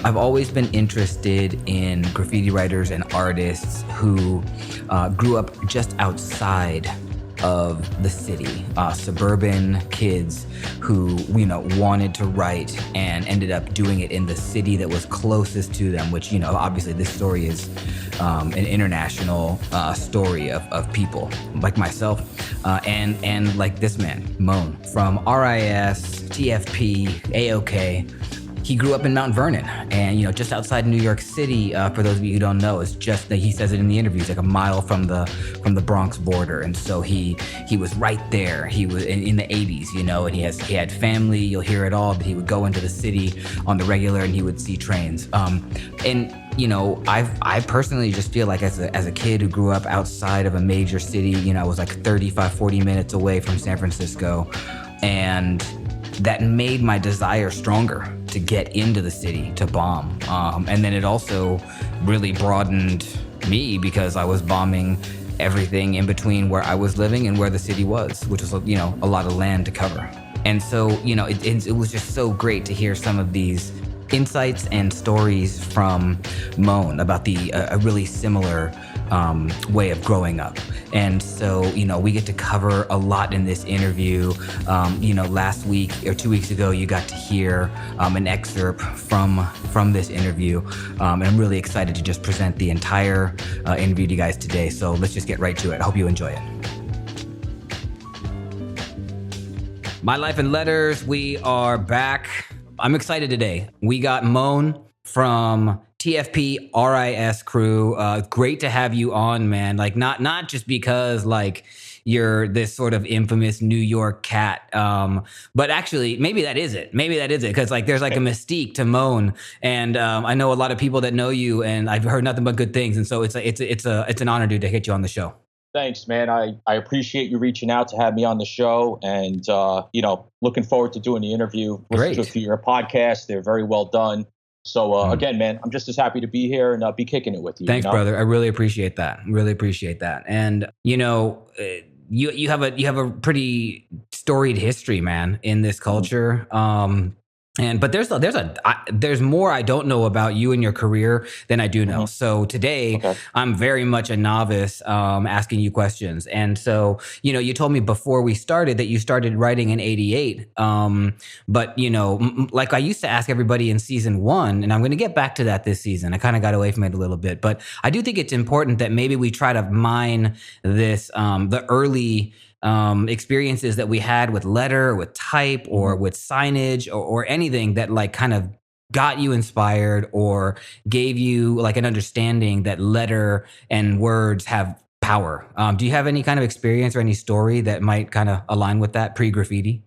I've always been interested in graffiti writers and artists who grew up just outside of the city, suburban kids who, wanted to write and ended up doing it in the city that was closest to them, which, obviously this story is an international story of people like myself and like this man, MONE, from RIS, TFP, AOK. He grew up in Mount Vernon and, just outside New York City, for those of you who don't know, it's just that he says it in the interviews, like a mile from the Bronx border. And so he was right there. He was in the 80s, and he had family, you'll hear it all, but he would go into the city on the regular and he would see trains. I personally just feel like as a kid who grew up outside of a major city, I was like 35, 40 minutes away from San Francisco, and that made my desire stronger to get into the city, to bomb. And then it also really broadened me because I was bombing everything in between where I was living and where the city was, which was, a lot of land to cover. And so, it was just so great to hear some of these insights and stories from MONE about a really similar way of growing up. And so, we get to cover a lot in this interview. Last week or 2 weeks ago, you got to hear an excerpt from this interview. And I'm really excited to just present the entire interview to you guys today. So let's just get right to it. I hope you enjoy it. My Life in Letters, we are back. I'm excited today. We got MONE from TFP RIS crew. Great to have you on, man. Like not just because like you're this sort of infamous New York cat, but actually maybe that is it. Maybe that is it because like there's like a mystique to MONE, and I know a lot of people that know you, and I've heard nothing but good things, and so it's an honor, dude, to get you on the show. Thanks, man. I appreciate you reaching out to have me on the show, and looking forward to doing the interview. Listen to your podcast; they're very well done. So again, man, I'm just as happy to be here and be kicking it with you. Thanks, brother. I really appreciate that. And you have a pretty storied history, man, in this culture. But there's more I don't know about you and your career than I do know. So today I'm very much a novice, asking you questions. And so, you told me before we started that you started writing in '88. But like I used to ask everybody in season 1, and I'm going to get back to that this season. I kind of got away from it a little bit, but I do think it's important that maybe we try to mine this, the early experiences that we had with letter, with type, or with signage, or anything that like kind of got you inspired or gave you like an understanding that letter and words have power. Do you have any kind of experience or any story that might kind of align with that pre-graffiti?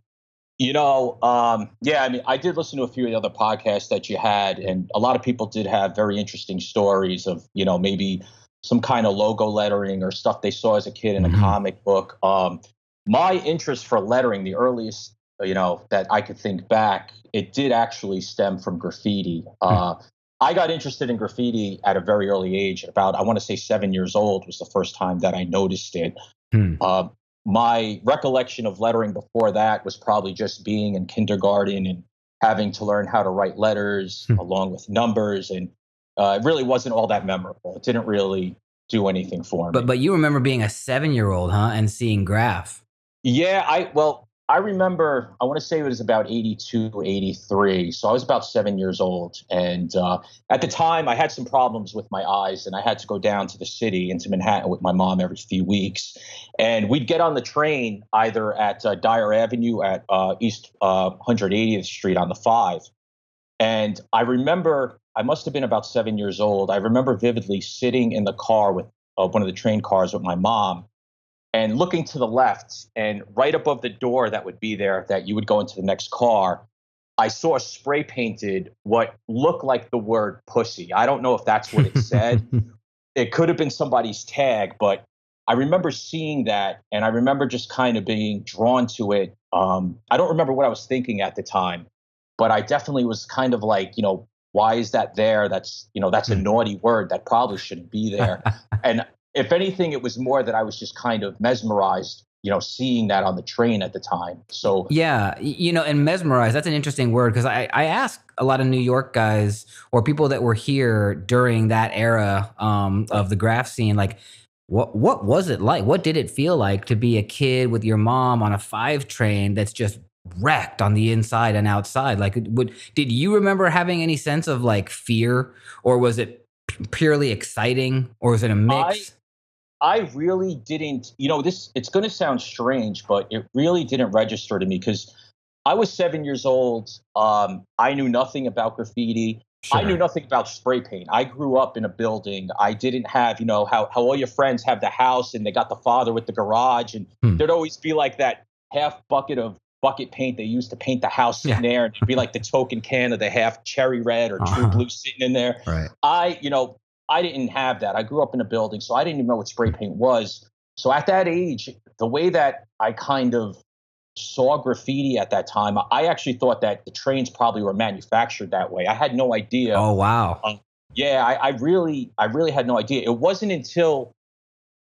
I did listen to a few of the other podcasts that you had, and a lot of people did have very interesting stories of, maybe some kind of logo lettering or stuff they saw as a kid in a comic book. My interest for lettering, the earliest, that I could think back, it did actually stem from graffiti. I got interested in graffiti at a very early age. About, I want to say 7 years old was the first time that I noticed it. My recollection of lettering before that was probably just being in kindergarten and having to learn how to write letters along with numbers. And it really wasn't all that memorable. It didn't really do anything for me. But you remember being a 7-year-old, huh? And seeing graff. Yeah, I remember, I want to say it was about 82, 83. So I was about 7 years old. And at the time, I had some problems with my eyes, and I had to go down to the city, into Manhattan, with my mom every few weeks. And we'd get on the train either at Dyer Avenue at East 180th Street on the 5. And I remember, I must have been about 7 years old. I remember vividly sitting in the car with one of the train cars with my mom, and looking to the left, and right above the door that would be there, that you would go into the next car, I saw spray painted what looked like the word pussy. I don't know if that's what it said. It could have been somebody's tag, but I remember seeing that, and I remember just kind of being drawn to it. I don't remember what I was thinking at the time, but I definitely was kind of like, why is that there? That's a naughty word that probably shouldn't be there. And if anything, it was more that I was just kind of mesmerized, seeing that on the train at the time. So Yeah, and mesmerized, that's an interesting word because I ask a lot of New York guys or people that were here during that era of the graph scene, like, what was it like? What did it feel like to be a kid with your mom on a 5 train that's just wrecked on the inside and outside? Like, did you remember having any sense of like fear, or was it purely exciting, or was it a I mix? I really didn't, it's going to sound strange, but it really didn't register to me because I was 7 years old. I knew nothing about graffiti. I knew Sure. nothing about spray paint. I grew up in a building. I didn't have, how all your friends have the house and they got the father with the garage. And Hmm. there'd always be like that half bucket of bucket paint they used to paint the house sitting Yeah. there. And it'd be like the token can of the half cherry red or true Uh-huh. blue sitting in there. Right. I, you know, I didn't have that. I grew up in a building, so I didn't even know what spray paint was. So at that age, the way that I kind of saw graffiti at that time, I actually thought that the trains probably were manufactured that way. I had no idea. Oh, wow. Yeah, I really had no idea. It wasn't until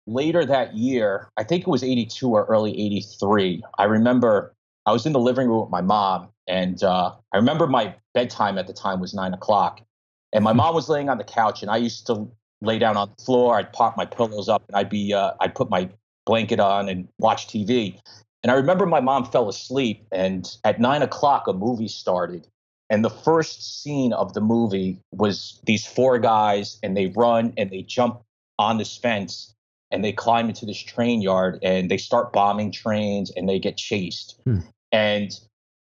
later that year, I think it was 82 or early 83. I remember I was in the living room with my mom, and I remember my bedtime at the time was 9 o'clock. And my mom was laying on the couch, and I used to lay down on the floor. I'd pop my pillows up, and I'd put my blanket on and watch TV. And I remember my mom fell asleep, and at 9 o'clock, a movie started. And the first scene of the movie was these 4 guys, and they run and they jump on this fence and they climb into this train yard and they start bombing trains and they get chased. Hmm. And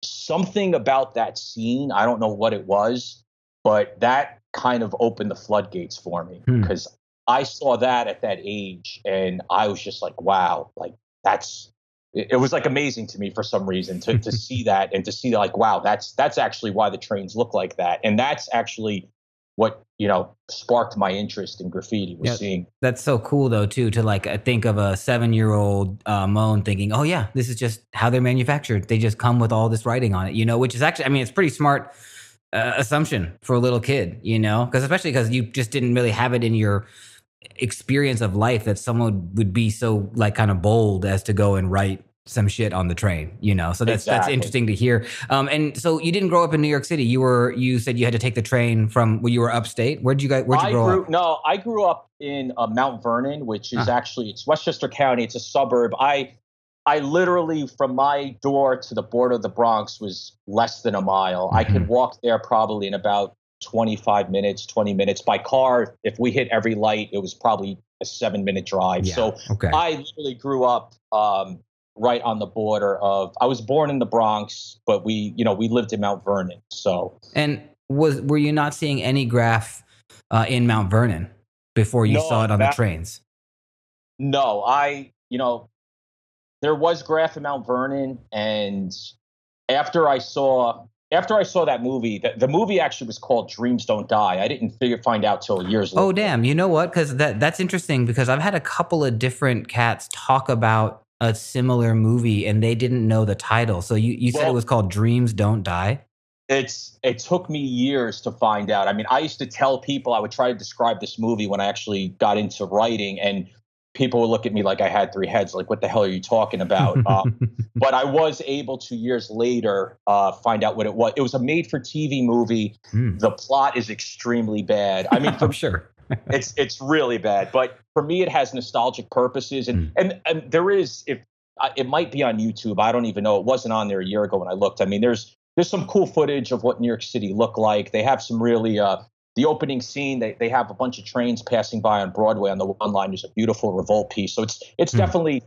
something about that scene, I don't know what it was, but that kind of opened the floodgates for me Hmm. because I saw that at that age and I was just like, wow, like it was like amazing to me for some reason to see that and to see like, wow, that's actually why the trains look like that. And that's actually what, sparked my interest in graffiti was Yeah, seeing. that's so cool though too, to like think of a 7-year-old Moan thinking, oh yeah, this is just how they're manufactured. They just come with all this writing on it, which is actually, I mean, it's pretty smart assumption for a little kid, because especially because you just didn't really have it in your experience of life that someone would be so like kind of bold as to go and write some shit on the train, so that's Exactly. interesting to hear. And so you didn't grow up in New York City. You said you had to take the train from when you were upstate. Where'd you grow up? No, I grew up in Mount Vernon, which is Ah. actually, it's Westchester County. It's a suburb. I literally, from my door to the border of the Bronx was less than a mile. I could Mhm. walk there probably in about 25 minutes, 20 minutes. By car, if we hit every light, it was probably a 7-minute drive. Yeah. So Okay. I literally grew up right on the border of, I was born in the Bronx, but we lived in Mount Vernon. So And were you not seeing any graph in Mount Vernon before you saw no, it on the trains? no, there was graff in Mount Vernon, and after I saw that movie, the movie actually was called Dreams Don't Die. I didn't find out till years Oh later. damn! You know what? Because that's interesting because I've had a couple of different cats talk about a similar movie and they didn't know the title. So you said it Well, was called Dreams Don't Die. it took me years to find out. I mean, I used to tell people I would try to describe this movie when I actually got into writing, and people would look at me like I had 3 heads. Like, what the hell are you talking about? But I was able to years later find out what it was. It was a made-for-TV movie. Hmm. The plot is extremely bad. I mean, I'm sure. it's really bad. But for me, it has nostalgic purposes, and Hmm. and there is, if it might be on YouTube. I don't even know. It wasn't on there a year ago when I looked. I mean, there's some cool footage of what New York City looked like. They have some really the opening scene. They have a bunch of trains passing by on Broadway on the one line. There's a beautiful revolt piece. So it's Hmm. definitely,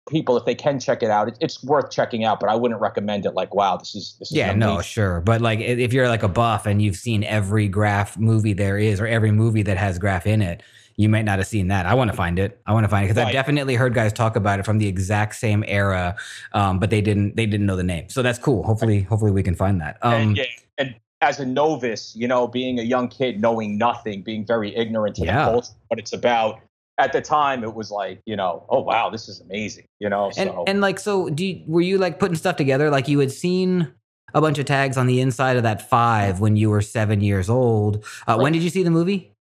people, if they can check it out, it's worth checking out. But I wouldn't recommend it. Like, wow, this is Yeah, an no, amazing. sure. But like if you're like a buff and you've seen every graph movie there is or every movie that has graph in it, you might not have seen that. I want to find it. Because I've Right. definitely heard guys talk about it from the exact same era, but they didn't know the name. So that's cool. Hopefully we can find that. And yeah, and as a novice, being a young kid, knowing nothing, being very ignorant to the Yeah. culture, what it's about. At the time, it was like, oh wow, this is amazing. And So and like so were you like putting stuff together like you had seen a bunch of tags on the inside of that 5 when you were 7 years old? When right. did you see the movie?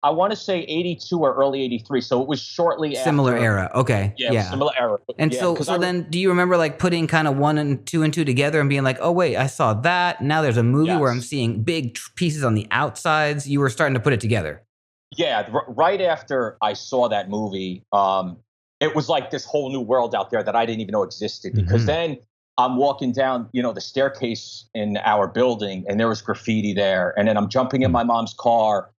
I want to say 82 or early 83. So it was shortly Similar after. era. Okay. Yeah, it was Yeah. similar era. And Yeah, so then do you remember like putting kind of one and two together and being like, oh, wait, I saw that. Now there's a movie where I'm yes. seeing big pieces on the outsides. You were starting to put it together. Yeah, right after I saw that movie, it was like this whole new world out there that I didn't even know existed. Because then I'm walking down, the staircase in our building, and there was graffiti there. And then I'm jumping in my mom's car,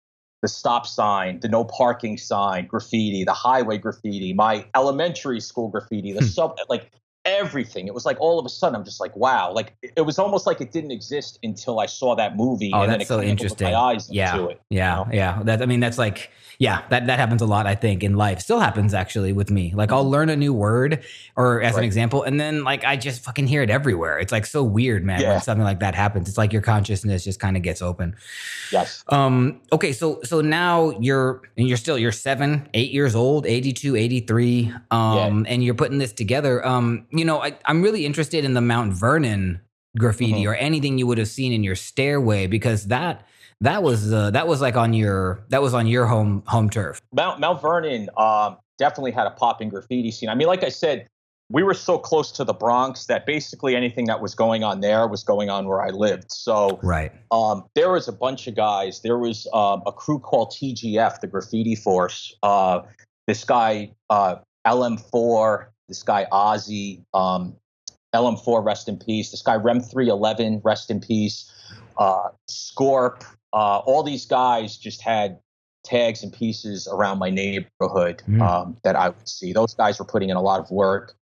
the stop sign, the no parking sign, graffiti, the highway graffiti, my elementary school graffiti, the like everything. It was like all of a sudden I'm just like, wow. Like it was almost like it didn't exist until I saw that movie. Oh, and then that's it so kind of interesting. opened my eyes Yeah. into it. Yeah. Yeah. That's like, yeah, that happens a lot, I think, in life. Still happens actually with me. Like I'll learn a new word or as an example, and then like I just fucking hear it everywhere. It's like so weird, man, when something like that happens. It's like your consciousness just kind of gets open. Yes. Okay, so now you're 7, 8 years old, 82, 83, and you're putting this together. I'm really interested in the Mount Vernon graffiti or anything you would have seen in your stairway, because that was like on your home turf. Mount Vernon definitely had a popping graffiti scene. I mean, like I said, we were so close to the Bronx that basically anything that was going on there was going on where I lived. So there was a bunch of guys. There was a crew called TGF, the Graffiti Force. This guy LM4, this guy Ozzy, LM4, rest in peace. This guy Rem 311, rest in peace. Scorp. All these guys just had tags and pieces around my neighborhood that I would see. Those guys were putting in a lot of work.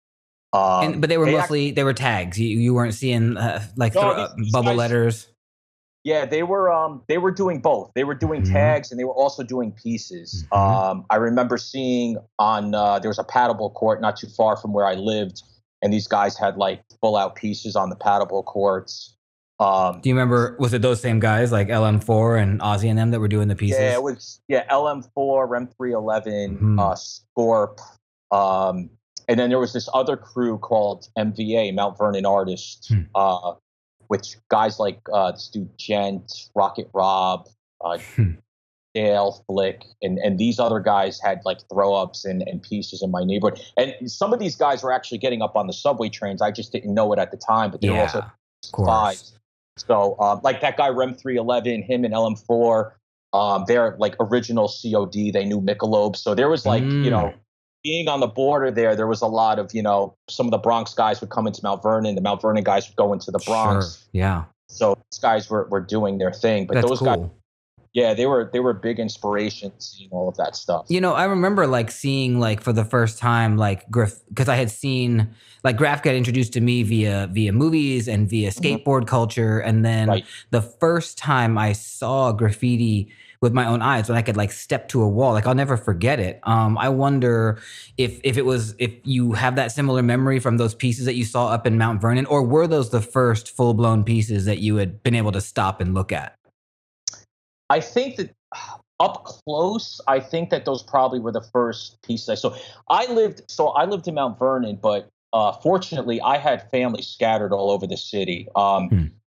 But they were they were tags. You weren't seeing bubble letters. Yeah, they were doing both. They were doing tags and they were also doing pieces. I remember seeing on there was a paddleball court not too far from where I lived, and these guys had like full out pieces on the paddleball courts. Do you remember, was it those same guys like LM4 and Ozzy and them that were doing the pieces? Yeah, it was LM4, Rem 311, Scorp. And then there was this other crew called MVA, Mount Vernon Artists, which guys like this dude Gent, Rocket Rob, Dale Flick, and these other guys had like throw ups and pieces in my neighborhood. And some of these guys were actually getting up on the subway trains. I just didn't know it at the time, but they were also spies. So like that guy Rem 311, him and LM4, they're like original COD. They knew Michelob. So there was like, being on the border there was a lot of, some of the Bronx guys would come into Mount Vernon. The Mount Vernon guys would go into the Bronx. Sure. Yeah. So these guys were doing their thing. But those guys, they were big inspirations, seeing all of that stuff. I remember like seeing like for the first time, like because I had seen like graff get introduced to me via movies and via skateboard culture. And then the first time I saw graffiti with my own eyes, when I could like step to a wall, like I'll never forget it. I wonder if you have that similar memory from those pieces that you saw up in Mount Vernon, or were those the first full blown pieces that you had been able to stop and look at? I think that up close, I think that those probably were the first pieces I saw. I lived in Mount Vernon, but fortunately, I had family scattered all over the city.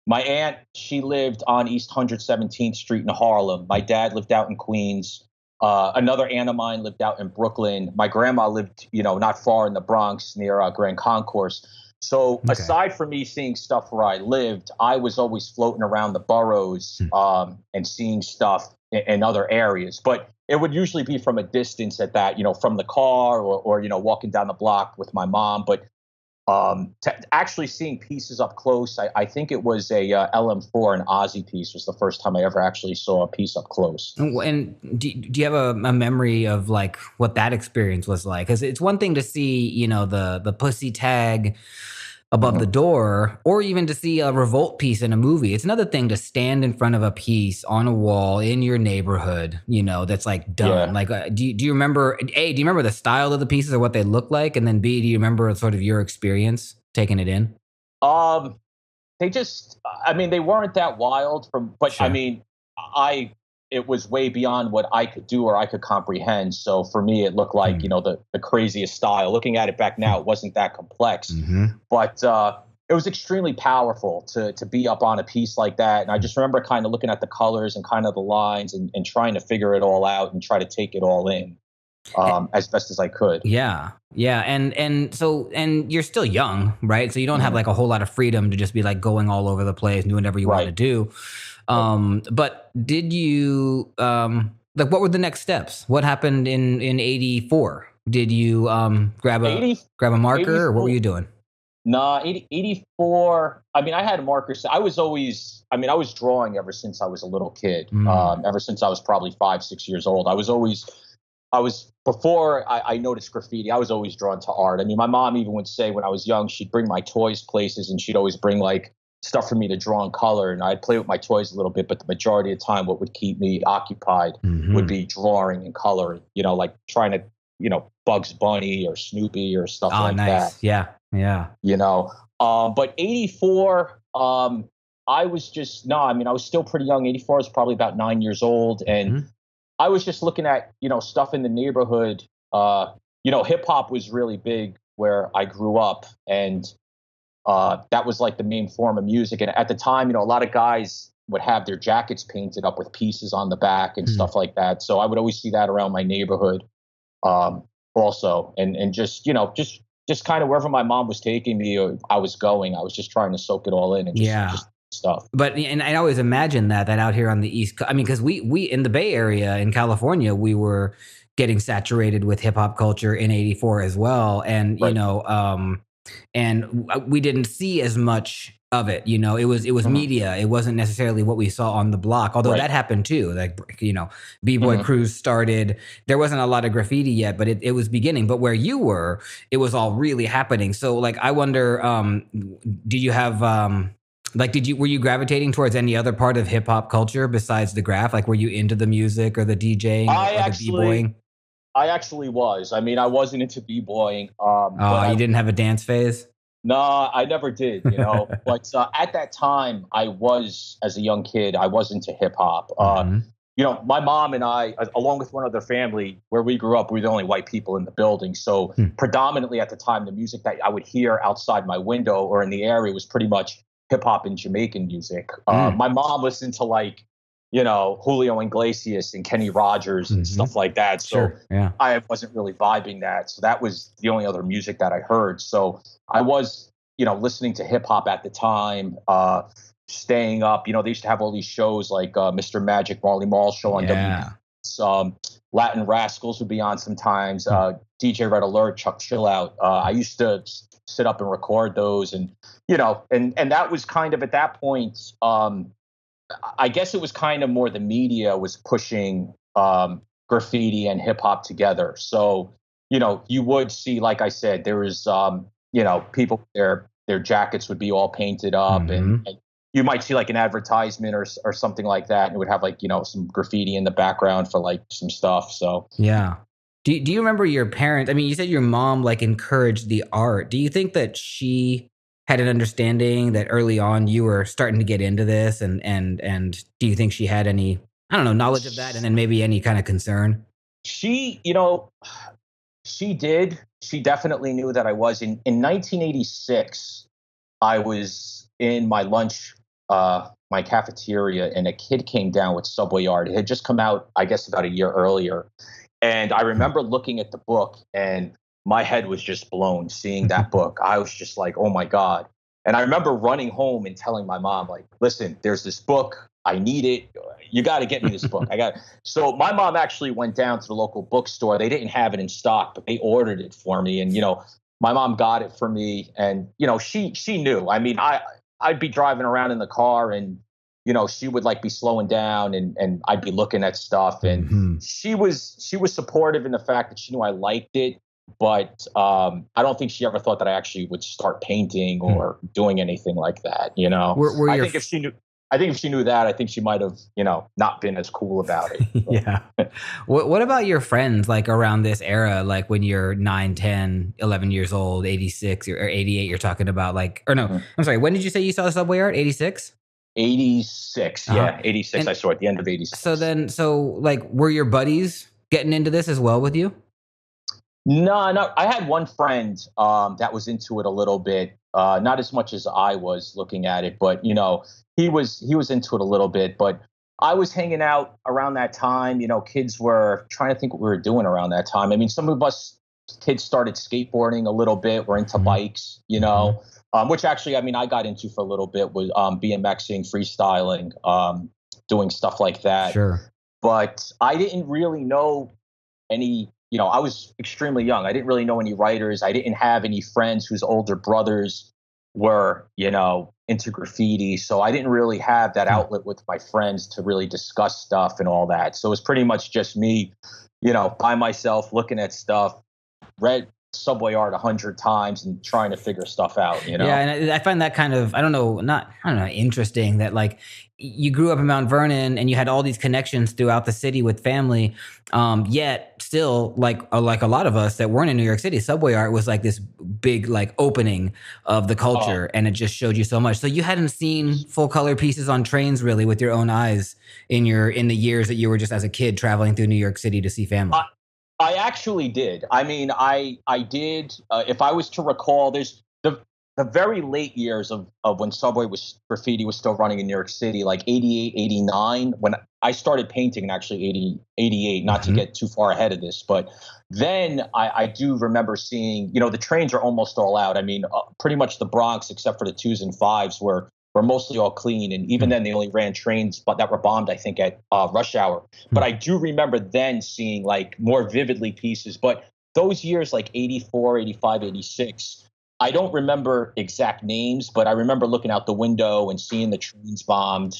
My aunt, she lived on East 117th Street in Harlem. My dad lived out in Queens. Another aunt of mine lived out in Brooklyn. My grandma lived, not far in the Bronx near Grand Concourse. So aside from me seeing stuff where I lived, I was always floating around the boroughs and seeing stuff in other areas. But it would usually be from a distance at that, from the car or walking down the block with my mom. But actually seeing pieces up close, I think it was a LM4 and Ozzy piece was the first time I ever actually saw a piece up close. And do you have a memory of like what that experience was like? Because it's one thing to see, the pussy tag above the door, or even to see a revolt piece in a movie. It's another thing to stand in front of a piece on a wall in your neighborhood, that's like done. Like, do you remember, A, do you remember the style of the pieces or what they look like? And then B, do you remember sort of your experience taking it in? They just, they weren't that wild but sure. It was way beyond what I could do or I could comprehend. So for me, it looked like, the craziest style. Looking at it back now, it wasn't that complex. But it was extremely powerful to be up on a piece like that. And I just remember kind of looking at the colors and kind of the lines and trying to figure it all out and try to take it all in as best as I could. Yeah. Yeah. And you're still young, right? So you don't have like a whole lot of freedom to just be like going all over the place and doing whatever you want to Right. do. But did you like what were the next steps? What happened in 84? Did you grab a marker or what were 84. you doing? Nah, 84. I mean, I had markers. I was always, I mean, I was drawing ever since I was a little kid. Ever since I was probably 5, 6 years old. Before I noticed graffiti, I was always drawn to art. I mean, my mom even would say when I was young, she'd bring my toys places and she'd always bring like stuff for me to draw and color. And I'd play with my toys a little bit, but the majority of the time, what would keep me occupied would be drawing and coloring, like trying to, Bugs Bunny or Snoopy or stuff like Nice. that. Yeah. Yeah. But 84, I was just, no, I mean, I was still pretty young. 84 I was probably about 9 years old. And I was just looking at, stuff in the neighborhood. Hip hop was really big where I grew up. And that was like the main form of music. And at the time, a lot of guys would have their jackets painted up with pieces on the back and stuff like that. So I would always see that around my neighborhood also. And just kind of wherever my mom was taking me or I was going, I was just trying to soak it all in and just stuff. But and I always imagine that out here on the East Coast, I mean, because we in the Bay Area in California, we were getting saturated with hip hop culture in '84 as well, and Right. and we didn't see as much of it. It was media. It wasn't necessarily what we saw on the block, although that happened too. Like b-boy crews started. There wasn't a lot of graffiti yet, but it was beginning. But where you were, it was all really happening. So like, I wonder, do you have were you gravitating towards any other part of hip hop culture besides the graph? Like, were you into the music or the DJing or the b-boying? I actually was. I mean, I wasn't into b-boying. Oh, you didn't have a dance phase? No, I never did, But at that time, as a young kid, I was into hip hop. My mom and I, along with one other family, where we grew up, we were the only white people in the building. So predominantly at the time, the music that I would hear outside my window or in the area was pretty much hip hop and Jamaican music. My mom listened to like, Julio Iglesias and Kenny Rogers and stuff like that. So I wasn't really vibing that. So that was the only other music that I heard. So I was, listening to hip hop at the time, staying up. They used to have all these shows like Mr. Magic, Marley Marl show on WB. Latin Rascals would be on sometimes. DJ Red Alert, Chuck Chill Out. I used to sit up and record those, and and that was kind of at that point. I guess it was kind of more the media was pushing graffiti and hip hop together. So, you would see, like I said, there was, people, their jackets would be all painted up and you might see like an advertisement or something like that. And it would have like, some graffiti in the background for like some stuff. So, yeah. Do you remember your parents? I mean, you said your mom like encouraged the art. Do you think that she had an understanding that early on you were starting to get into this, and do you think she had any, I don't know, knowledge of that, and then maybe any kind of concern? She did. She definitely knew that I was. In 1986, I was in my lunch, my cafeteria, and a kid came down with Subway Art. It had just come out, I guess, about a year earlier. And I remember looking at the book and my head was just blown seeing that book. I was just like, oh my God. And I remember running home and telling my mom, like, listen, there's this book. I need it. You got to get me this book. So my mom actually went down to the local bookstore. They didn't have it in stock, but they ordered it for me. And, my mom got it for me. And, she knew. I mean, I'd be driving around in the car and, she would like be slowing down and I'd be looking at stuff. And she was supportive in the fact that she knew I liked it. But I don't think she ever thought that I actually would start painting or doing anything like that. I think if she knew that, I think she might have, not been as cool about it. Yeah. What about your friends like around this era, like when you're 9, 10, 11 years old, 86 or 88, you're talking about like, or no, I'm sorry. When did you say you saw the Subway Art? 86? 86. Yeah. 86. And I saw at the end of 86. So like, were your buddies getting into this as well with you? No. I had one friend that was into it a little bit, not as much as I was looking at it, but he was into it a little bit. But I was hanging out around that time. Kids were trying to think what we were doing around that time. I mean, some of us kids started skateboarding a little bit. We're into Mhm. bikes, Mhm. which actually, I mean, I got into for a little bit with BMXing, freestyling, doing stuff like that. Sure. But I didn't really know any, I was extremely young. I didn't really know any writers. I didn't have any friends whose older brothers were, into graffiti. So I didn't really have that Hmm. outlet with my friends to really discuss stuff and all that. So it was pretty much just me, by myself looking at stuff, read Subway Art 100 times and trying to figure stuff out. Yeah, and I find that kind of I don't know, interesting that like you grew up in Mount Vernon and you had all these connections throughout the city with family, yet still like a lot of us that weren't in New York City, Subway Art was like this big like opening of the Uh, culture, and it just showed you so much. So you hadn't seen full color pieces on trains really with your own eyes in the years that you were just as a kid traveling through New York City to see I, family. I actually did. I mean, I did. If I was to recall, there's the very late years of when Subway was graffiti was still running in New York City, like 88, 89. When I started painting in actually 80, 88, not to Hmm. get too far ahead of this, but then I do remember seeing, the trains are almost all out. I mean, pretty much the Bronx, except for the twos and fives, were mostly all clean. And even then, they only ran trains, but that were bombed, I think, at rush hour. But I do remember then seeing like more vividly pieces. But those years, like 84, 85, 86, I don't remember exact names, but I remember looking out the window and seeing the trains bombed.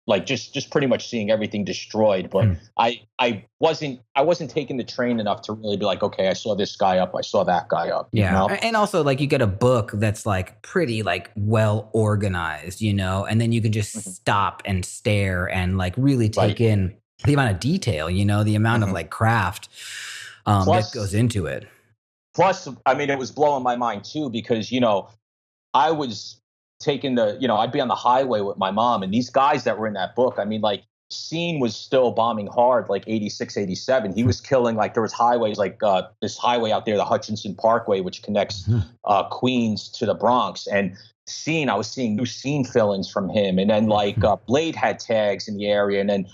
Like just pretty much seeing everything destroyed. But I wasn't taking the train enough to really be like, okay, I saw this guy up, I saw that guy up. Yeah. And also like you get a book that's like pretty like well organized, and then you can just Mhm. stop and stare and like really take Right. in the amount of detail, the amount of Mhm. like craft that goes Plus, into it. plus, I mean, it was blowing my mind too because I was taking I'd be on the highway with my mom, and these guys that were in that book, I mean, like, Scene was still bombing hard, like 86, 87. He was killing, like, there was highways, like this highway out there, the Hutchinson Parkway, which connects Mhm. Queens to the Bronx. And I was seeing new Scene fill-ins from him. And then, like, Mhm. Blade had tags in the area. And then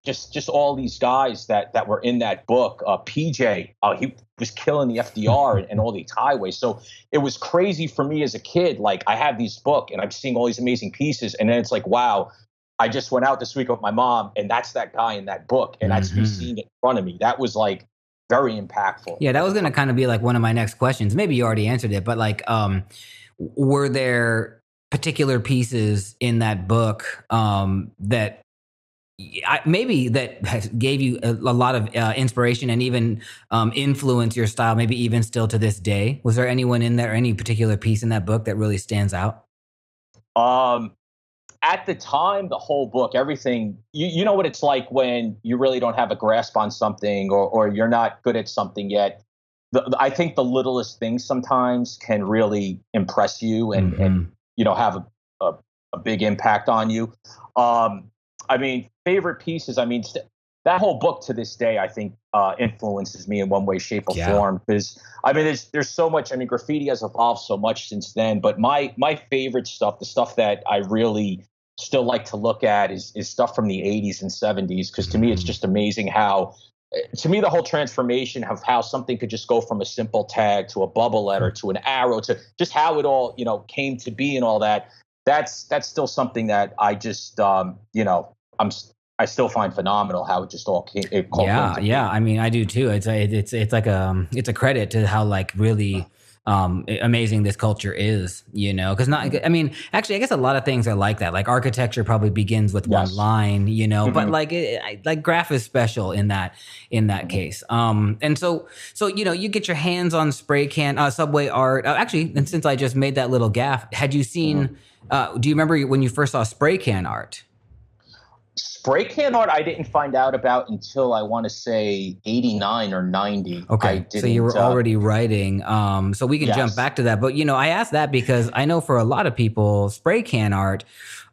just all these guys that were in that book. PJ, he was killing the FDR and all these highways. So it was crazy for me as a kid. Like, I have these book and I'm seeing all these amazing pieces, and then it's like, wow, I just went out this week with my mom, and that's that guy in that book, and that's me Mhm. seeing it in front of me. That was like very impactful Yeah, that at the was going to time. kind of be like one of my next questions. Maybe you already answered it, but like were there particular pieces in that book that maybe that gave you a lot of inspiration and even influence your style, maybe even still to this day? Was there anyone in there, any particular piece in that book that really stands out? Um, at the time, the whole book, everything, you know what it's like when you really don't have a grasp on something, or you're not good at something yet. I think the littlest things sometimes can really impress you and Hmm. have a, a big impact on you. Um, I mean, favorite pieces. I mean, that whole book to this day, I think, influences me in one way, shape, or Yeah. form. Because I mean, there's so much. I mean, graffiti has evolved so much since then. But my favorite stuff, the stuff that I really still like to look at, is stuff from the 80s and 70s. Because to me, it's Hmm. just amazing how, to me, the whole transformation of how something could just go from a simple tag to a bubble letter to an arrow to just how it all came to be and all that. That's still something that I just I'm I still find phenomenal how it all came Yeah, to yeah. be. I mean, I do too. It's like it's a credit to how like really amazing this culture is, because not, Mhm. I mean, actually, I guess a lot of things are like that. Like architecture probably begins with one Yes. line, but Hmm. like like graph is special in that Hmm. case. And so you get your hands on spray can Subway art. Actually, and since I just made that little gaff, had you Hmm. seen? Do you remember when you first saw spray can art? Spray can art, I didn't find out about until I want to say 89 or 90. I Okay, so you didn't. were already writing, so we can jump Yes. back to that. But I asked that because I know for a lot of people, spray can art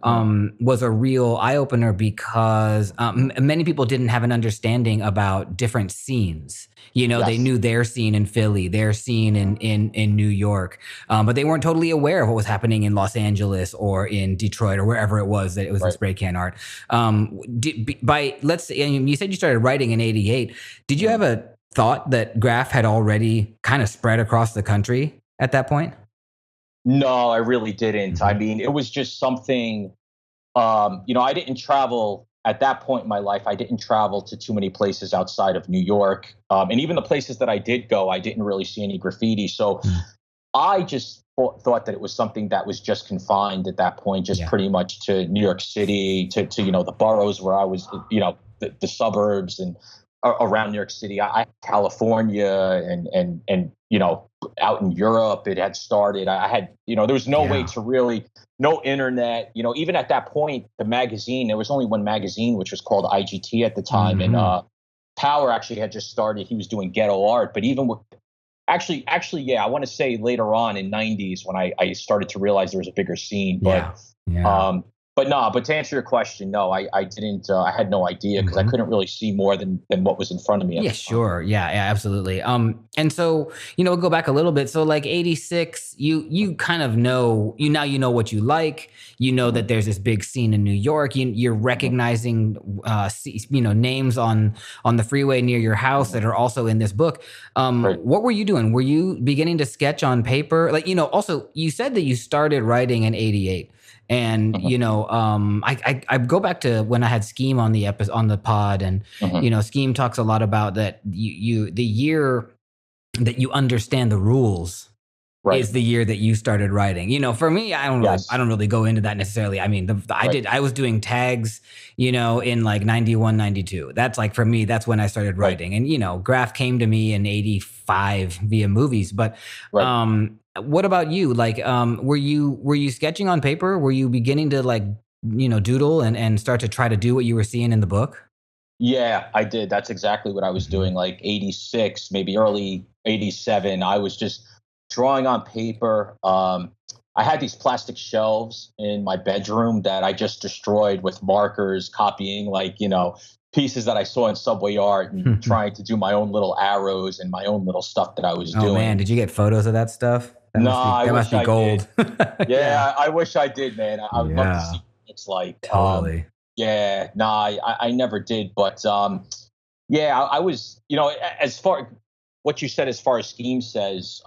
Mm. was a real eye opener because many people didn't have an understanding about different scenes. You know, they Yes. knew their scene in Philly, their scene in New York, but they weren't totally aware of what was happening in Los Angeles or in Detroit or wherever it was that it was in Right. spray can art. Let's say, and you said you started writing in '88. Did you Mm. have a thought that graff had already kind of spread across the country at that point? No, I really didn't. I Mm-hmm. mean, it was just something. I didn't travel at that point in my life. I didn't travel to too many places outside of New York, and even the places that I did go, I didn't really see any graffiti. So I just thought that it was something that was just confined at that point, just Yeah. pretty much to New York City, to the boroughs where I was, the suburbs and around New York City. California and out in Europe, it had started. I had there was no way Yeah. to really no internet. Even at that point, the magazine there was only one magazine which was called IGT at the time, and Mm-hmm. Power actually had just started. He was doing ghetto art, but even with actually, yeah, I want to say later on in '90s when I started to realize there was a bigger scene. Yeah. Yeah. Um, but no, but to answer your question, no, I didn't. I had no idea because I Mm-hmm. couldn't really see more than what was in front of me at Yeah, the time. sure. Yeah, yeah, absolutely. And so, we'll go back a little bit. So like 86, you kind of know, you know what you like. You know Mhm, that there's this big scene in New York. You're mhm, recognizing names on the freeway near your house mhm. that are also in this book. Right. What were you doing? Were you beginning to sketch on paper? Like, also you said that you started writing in 88. And Mhm, I go back to when I had Scheme on the episode on the pod, and mhm. Scheme talks a lot about that the year that you understand the rules Right. is the year that you started writing. For me, I Yes. don't really go into that necessarily. I mean, Right. I was doing tags, in like 91, 92. That's like, for me, that's when I started Right. writing. And, Graph came to me in 85 via movies. But, Right. what about you? Like, were you sketching on paper? Were you beginning to like, doodle and start to try to do what you were seeing in the book? Yeah, I did. That's exactly what I was Mm-hmm. doing. Like '86, maybe early '87. I was just drawing on paper. I had these plastic shelves in my bedroom that I just destroyed with markers, copying pieces that I saw in Subway Art and trying to do my own little arrows and my own little stuff that I was Oh man, doing. did you get photos of that stuff? That No, must be I that must wish be I did. gold. Yeah. Yeah, I wish I did, man. I would love to see Yeah. what it's like. Totally. Yeah, no, I never did, but yeah, I was, as far what you said as far as Scheme says,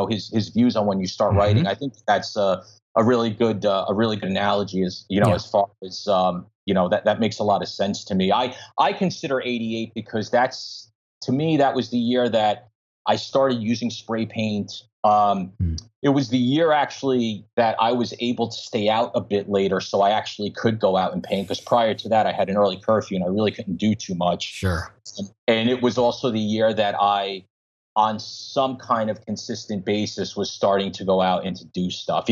his views on when you start writing. Mhm. I think that's a really good analogy. As Yeah. as far as that makes a lot of sense to me. I consider '88 because that's to me that was the year that I started using spray paint. Mm. It was the year actually that I was able to stay out a bit later, so I actually could go out and paint. Because prior to that, I had an early curfew and I really couldn't do too much. Sure. And it was also the year that I, on some kind of consistent basis, was starting to go out and to do stuff.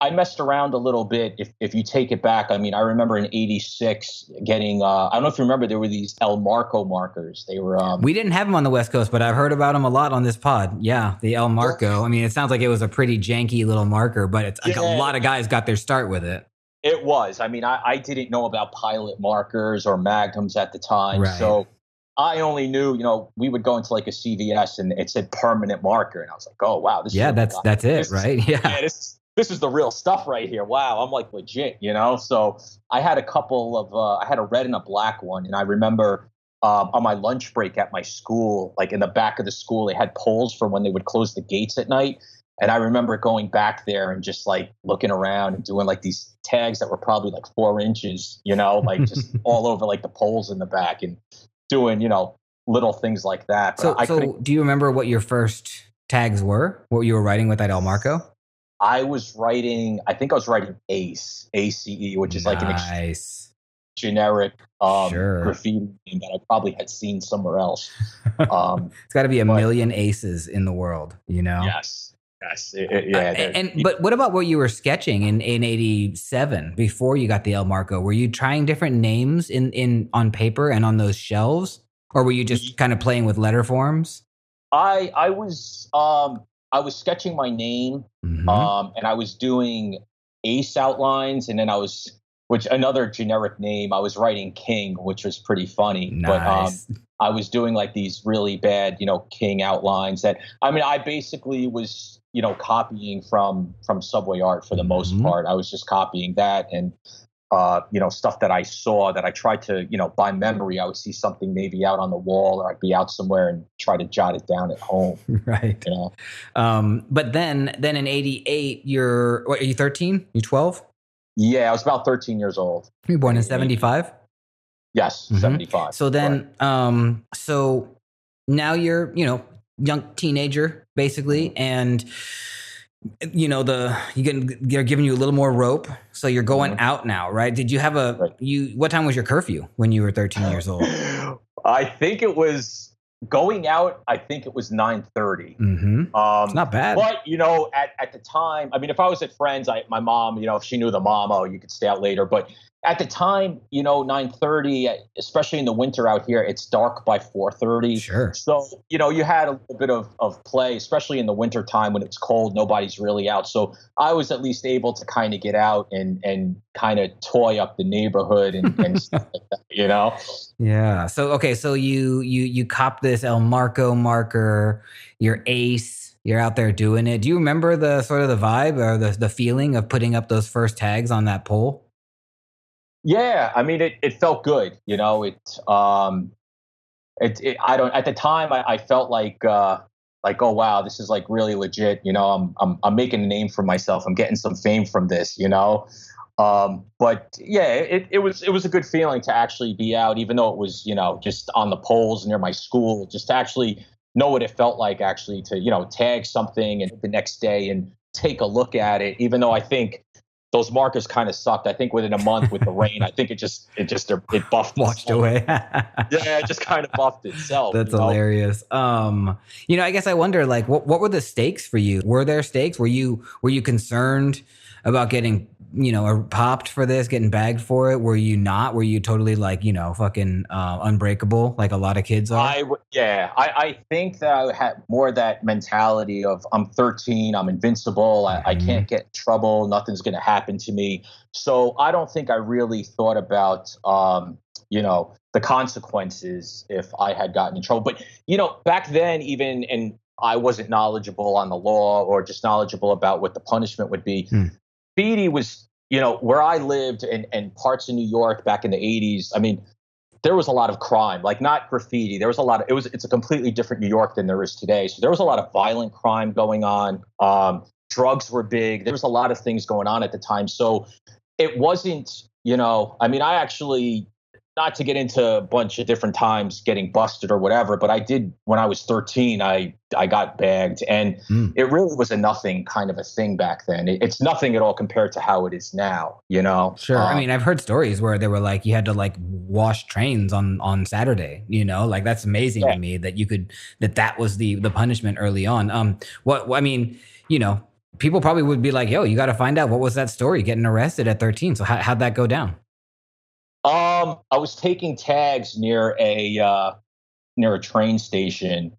I messed around a little bit. If you take it back, I mean, I remember in '86 getting. I don't know if you remember, there were these El Marco markers. They were. We didn't have them on the West Coast, but I've heard about them a lot on this pod. Yeah, the El Yeah, Marco. I mean, it sounds like it was a pretty janky little marker, but it's like a yeah, lot of guys got their start with it. it was. I mean, I didn't know about pilot markers or magnums at the time, Right. so I only knew. We would go into like a CVS and it said permanent marker, and I was like, oh wow, this is Yeah, what we that's got. it, right? Yeah. Yeah, this is the real stuff right here. Wow, I'm like legit. So I had a couple of I had a red and a black one, and I remember on my lunch break at my school, like in the back of the school, they had poles for when they would close the gates at night. And I remember going back there and just like looking around and doing like these tags that were probably like 4 inches, like just all over like the poles in the back and doing, little things like that. But So I couldn't. so do you remember what your first tags were? What you were writing with that El Marco? I think I was writing ACE, which is like an Nice. generic Sure. graffiti name that I probably had seen somewhere else. Um, It's got to be a but million aces in the world. yes, yes, yeah. But what about what you were sketching in '87 before you got the El Marco? Were you trying different names in on paper and on those shelves, or were you just kind of playing with letter forms? I was sketching my name, Mm-hmm. and I was doing Ace outlines, and then which another generic name, I was writing King, which was pretty funny. But Nice. I was doing like these really bad, King outlines that, I mean, I basically was, copying from Subway Art for the most Mhm. part. I was just copying that and, stuff that I saw that I tried to, by memory, I would see something maybe out on the wall, or I'd be out somewhere and try to jot it down at home, Right. you know? But then in '88, what, are you 13? You 12? Yeah, I was about 13 years old. You were born in In 80. '75. Yes, Hmm. 75. So Correct. then, so now you're, young teenager basically, and they're giving you a little more rope, so you're going Mhm. out now, right? Did you have Right. what time was your curfew when you were 13 years old? I think it was going out. I think it was 9:30. Mm-hmm. It's not bad. But at the time, I mean, if I was at friends, my mom, if she knew the mom, oh, you could stay out later. But at the time, 9:30, especially in the winter out here, it's dark by 4:30. Sure. So you had a little bit of play, especially in the winter time when it's cold, nobody's really out. So I was at least able to kind of get out and kind of toy up the neighborhood and stuff like that. Yeah. So okay. So you cop this El Marco marker, your Ace. You're out there doing it. Do you remember the sort of the vibe or the feeling of putting up those first tags on that pole? Yeah, I mean, it felt good. I don't, at the time, I felt like, oh wow, this is like really legit. I'm making a name for myself. I'm getting some fame from this. But yeah, it was a good feeling to actually be out, even though it was, just on the poles near my school, just to actually know what it felt like actually to, tag something and the next day and take a look at it, even though I think those markers kind of sucked. I think within a month with the rain, I think it buffed Washed itself. away. Yeah, it just kind of buffed itself. That's hilarious. I guess I wonder, like, what were the stakes for you? Were there stakes? Were you concerned about getting, popped for this, getting bagged for it? Were you not? Were you totally like, fucking unbreakable, like a lot of kids are? Yeah, I think that I had more that mentality of I'm 13, I'm invincible, I Mhm. can't get in trouble, nothing's going to happen to me. So I don't think I really thought about, the consequences if I had gotten in trouble. But, back then, even, and I wasn't knowledgeable on the law or just knowledgeable about what the punishment would be. Hmm. Speedy was, where I lived and parts of New York back in the 80s. I mean, there was a lot of crime, like not graffiti. There was a lot of it's a completely different New York than there is today. So there was a lot of violent crime going on. Drugs were big. There was a lot of things going on at the time. So it wasn't, I mean, I actually, not to get into a bunch of different times getting busted or whatever, but I did when I was 13, I got bagged, and Hmm. it really was a nothing kind of a thing back then. It's nothing at all compared to how it is now. Sure. I mean, I've heard stories where they were like, you had to like wash trains on Saturday, like that's amazing to Yeah. me that that was the punishment early on. I mean, people probably would be like, yo, you got to find out what was that story getting arrested at 13. So how'd that go down? I was taking tags near a train station,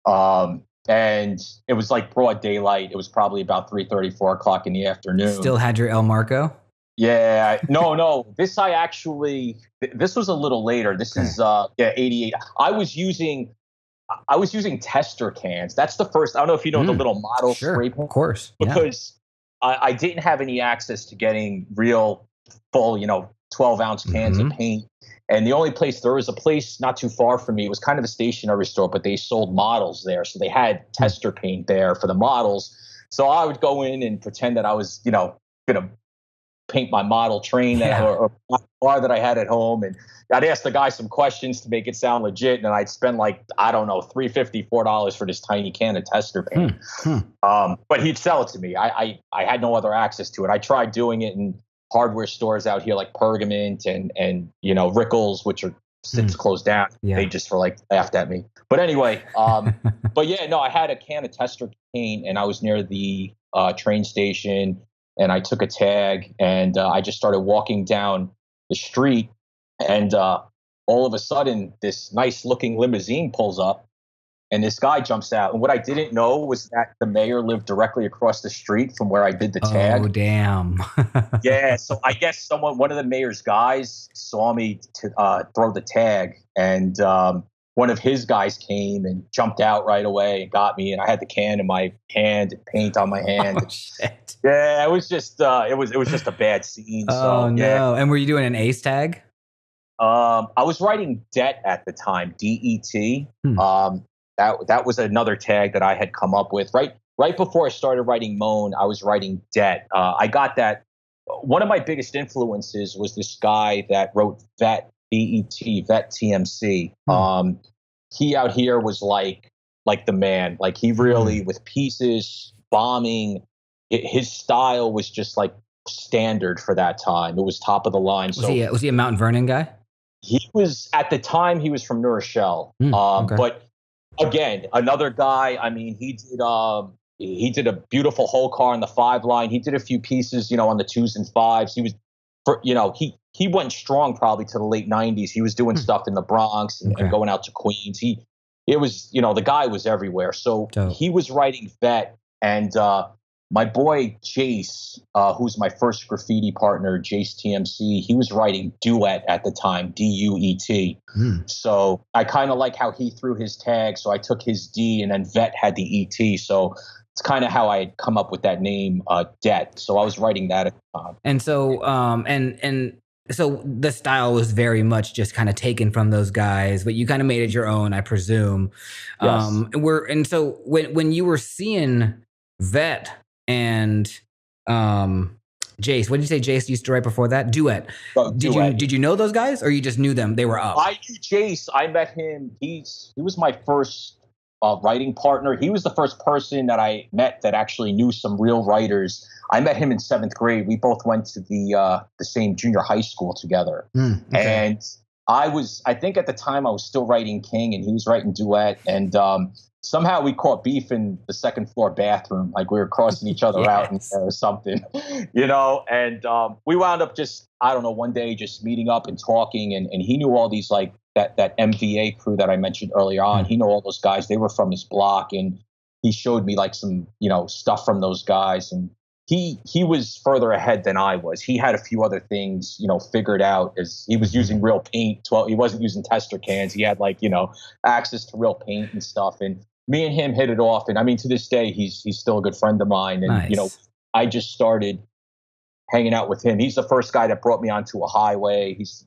and it was like broad daylight. It was probably about 3:30, 4 o'clock in the afternoon. Still had your El Marco? Yeah, no. This was a little later. This Okay. is 88. I was using tester cans. That's the first. I don't know if you know the little model Sure. spray Of paint, course. Yeah. because I didn't have any access to getting real full, 12-ounce cans of Mhm. paint. And the only place, there was a place not too far from me. It was kind of a stationery store, but they sold models there. So they had tester paint there for the models. So I would go in and pretend that I was, going to paint my model train Yeah. or car that I had at home. And I'd ask the guy some questions to make it sound legit. And I'd spend like, I don't know, $3.50, $4 for this tiny can of tester paint. But he'd sell it to me. I had no other access to it. I tried doing it in hardware stores out here like Pergament and Rickles, which are since closed down. Yeah. They just were like laughed at me. But anyway, but yeah, no, I had a can of tester paint and I was near the train station, and I took a tag, and I just started walking down the street, and all of a sudden this nice looking limousine pulls up, and this guy jumps out. And what I didn't know was that the mayor lived directly across the street from where I did the tag. Oh, damn. Yeah, so I guess one of the mayor's guys saw me throw the tag, and one of his guys came and jumped out right away and got me, and I had the can in my hand and paint on my hand. Oh, shit. Yeah, it was just a bad scene. Oh, so no. yeah. And were you doing an ace tag? I was writing debt at the time, DET. That was another tag that I had come up with right before I started writing MONE. I was writing debt. I got that. One of my biggest influences was this guy that wrote Vet, Vet TMC. He out here was like the man. Like he really, with pieces, bombing, his style was just like standard for that time. It was top of the line. Was he a Mount Vernon guy? He was, at the time, he was from New Rochelle. Okay. But again, another guy. I mean, he did a beautiful whole car on the 5 line. He did a few pieces, on the 2s and 5s. He was, he went strong probably to the late 90s. He was doing stuff in the Bronx and going out to Queens. The guy was everywhere. So he was writing Vet, and my boy Jace, who's my first graffiti partner, Jace TMC, he was writing Duet at the time, DUET. So I kind of like how he threw his tag. So I took his D, and then Vet had the ET. So it's kind of how I had come up with that name, Debt. So I was writing that at the time. And so, so the style was very much just kind of taken from those guys, but you kind of made it your own, I presume. Yes. And so when you were seeing Vet and Jace, what did you say Jace used to write before that? Duet. Did you know those guys, or you just knew them? They were up. I knew Jace. I met him. He was my first writing partner. He was the first person that I met that actually knew some real writers. I met him in 7th grade. We both went to the same junior high school together. And I think at the time I was still writing King, and he was writing Duet. And somehow we caught beef in the 2nd floor bathroom, like we were crossing each other out or something, and we wound up just, I don't know, one day just meeting up and talking, and he knew all these, like that MVA crew that I mentioned earlier on. He knew all those guys. They were from his block, and he showed me like some, stuff from those guys, and he was further ahead than I was. He had a few other things, figured out, as he was using real paint. He wasn't using tester cans. He had access to real paint and stuff. And me and him hit it off. And I mean, to this day, he's still a good friend of mine. And, nice. I just started hanging out with him. He's the first guy that brought me onto a highway. He's,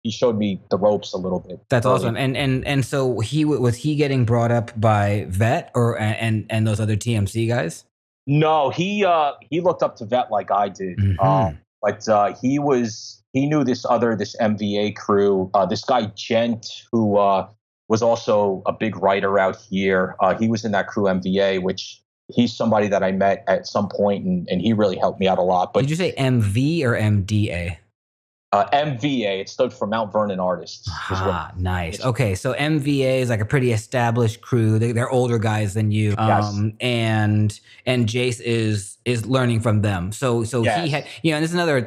he showed me the ropes a little bit. That's awesome. And so was he getting brought up by Vet and those other TMC guys? No, he looked up to Vet like I did. But he knew this MVA crew, this guy Gent, who was also a big writer out here. He was in that crew MVA, which he's somebody that I met at some point, and he really helped me out a lot. But did you say MV or MDA? MVA. It stood for Mount Vernon Artists. Nice. Okay, so MVA is like a pretty established crew. They're older guys than you. Yes. And Jace is learning from them. So yes. He had, and this is another.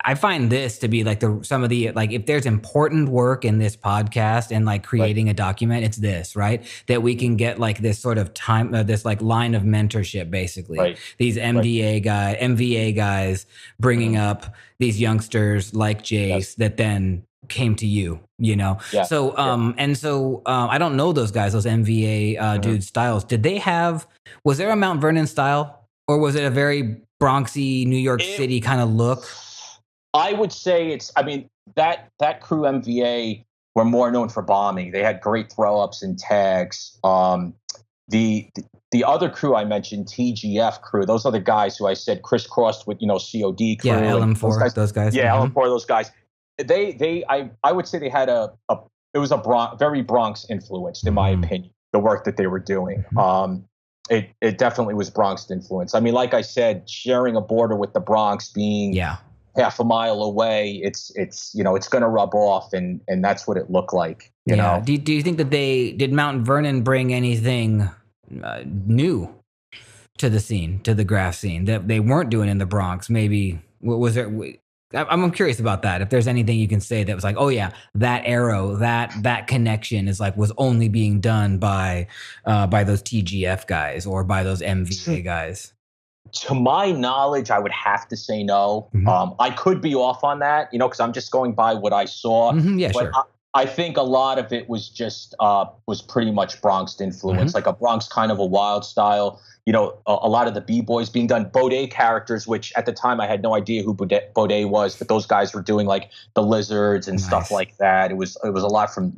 I find this to be like some of the, like, if there's important work in this podcast and like creating a document, it's this, right? That we can get like this sort of time, this like line of mentorship, basically. Right. These MVA guys bringing up these youngsters like Jace that then came to you, Yeah. So, I don't know those guys, those MVA dudes' styles. Was there a Mount Vernon style, or was it a very Bronxy, New York City kind of look? I would say that crew MVA were more known for bombing. They had great throw ups and tags. The other crew I mentioned, TGF crew, those are the guys who I said crisscrossed with, COD crew. Yeah, LM4, those guys. Yeah, LM4, those guys. I would say they had it was a very Bronx influenced, in my opinion, the work that they were doing. It definitely was Bronx influence. I mean, like I said, sharing a border with the Bronx, being half a mile away, it's going to rub off, and that's what it looked like. You know. Do you think that did Mount Vernon bring anything new to the scene, to the graff scene, that they weren't doing in the Bronx? Maybe was there? I'm curious about that. If there's anything you can say that was like, oh yeah, that arrow, that connection is like was only being done by those TGF guys or by those MVA guys. To my knowledge, I would have to say no. Mm-hmm. I could be off on that, because I'm just going by what I saw. Mm-hmm, yeah, But sure. I think a lot of it was just was pretty much Bronx influence, Mm-hmm. like a Bronx kind of a wild style. A lot of the b-boys being done, Baudet characters, which at the time I had no idea who Baudet was, but those guys were doing like the lizards and stuff Nice. like that. It was a lot from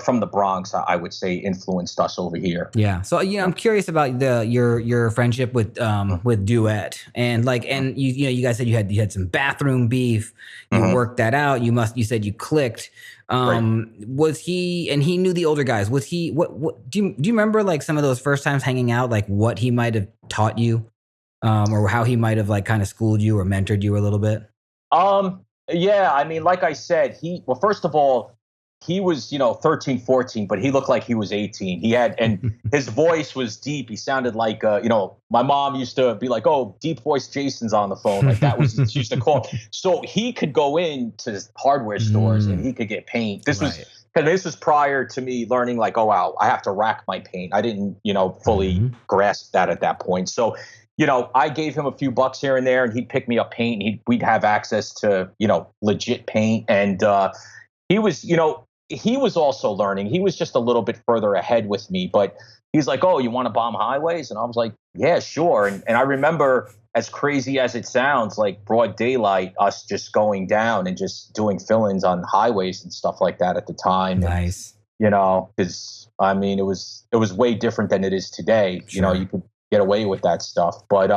from the Bronx. I would say influenced us over here. Yeah. So I'm curious about your friendship with Duet and like and you guys said you had some bathroom beef. You Mm-hmm. worked that out. You said you clicked. Right. Was he and he knew the older guys? Was he what do you remember like some of those first times hanging out? Like what he might have taught you, or how he might have like kind of schooled you or mentored you a little bit? Yeah, I mean, like I said, well, first of all, he was, 13, 14, but he looked like he was 18. And his voice was deep. He sounded like, my mom used to be like, oh, deep voice Jason's on the phone. Like that was, she used to call. So he could go into hardware stores and he could get paint. Right. This was prior to me learning like, oh, wow, I have to rack my paint. I didn't, fully grasp that at that point. So, I gave him a few bucks here and there and he'd pick me up paint. We'd have access to, legit paint. And he was, he was also learning. He was just a little bit further ahead with me, but he's like, oh, you want to bomb highways? And I was like, yeah, sure. And I remember, as crazy as it sounds, like broad daylight, us just going down and just doing fill-ins on highways and stuff like that at the time. Nice. And, because I mean, it was way different than it is today. Sure. You could get away with that stuff. But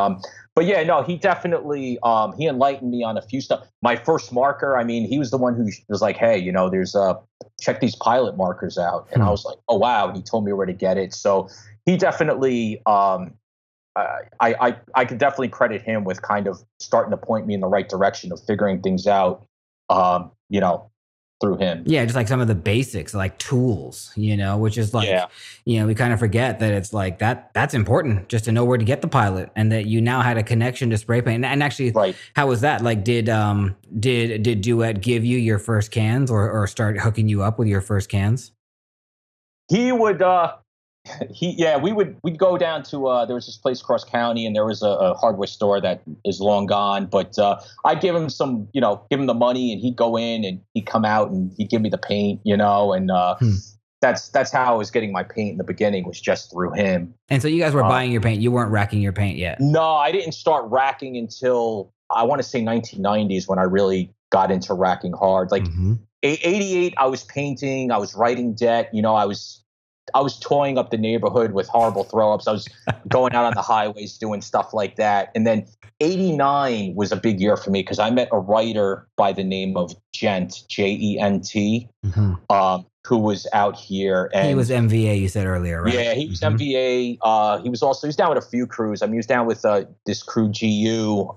yeah, no, he definitely he enlightened me on a few stuff. My first marker, I mean, he was the one who was like, hey, there's check these pilot markers out. And I was like, oh wow. And he told me where to get it. So he definitely I could definitely credit him with kind of starting to point me in the right direction of figuring things out through him. Yeah, just like some of the basics, like tools, which is like, we kind of forget that it's like that's important just to know where to get the pilot and that you now had a connection to spray paint. And actually, Right. How was that? Like, did Duet give you your first cans or start hooking you up with your first cans? He would, we'd go down to, there was this place across county and there was a hardware store that is long gone, but I'd give him give him the money and he'd go in and he'd come out and he'd give me the paint, and that's how I was getting my paint in the beginning, was just through him. And so you guys were buying your paint. You weren't racking your paint yet. No, I didn't start racking until I want to say 1990s when I really got into racking hard. Like 88, I was painting, I was writing debt, I was toying up the neighborhood with horrible throw-ups. I was going out on the highways doing stuff like that. And then 89 was a big year for me because I met a writer by the name of Gent, Gent, who was out here. And he was MVA, you said earlier, right? Yeah, he was MVA. He was down with a few crews. I mean, he was down with this crew GU.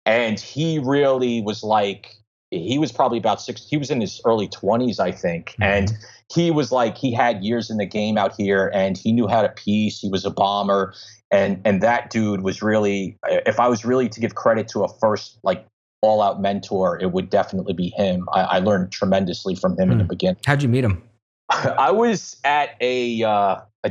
And he really was like, he was probably about he was in his early 20s, I think. And he was like, he had years in the game out here and he knew how to piece. He was a bomber. And that dude was really, if I was really to give credit to a first like all out mentor, it would definitely be him. I learned tremendously from him in the beginning. How'd you meet him? I was at a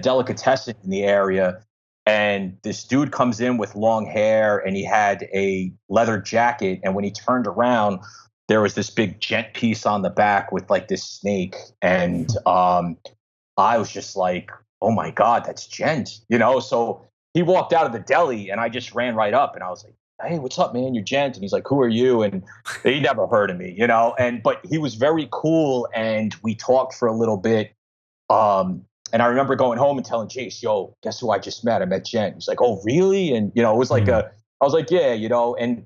delicatessen in the area. And this dude comes in with long hair and he had a leather jacket. And when he turned around, there was this big Gent piece on the back with like this snake. And I was just like, oh my God, that's Gent, So he walked out of the deli and I just ran right up and I was like, hey, what's up, man? You're Gent. And he's like, who are you? And he never heard of me, but he was very cool. And we talked for a little bit. And I remember going home and telling Jace, yo, guess who I just met? I met Jen. He's like, oh, really? And, it was like I was like, yeah, and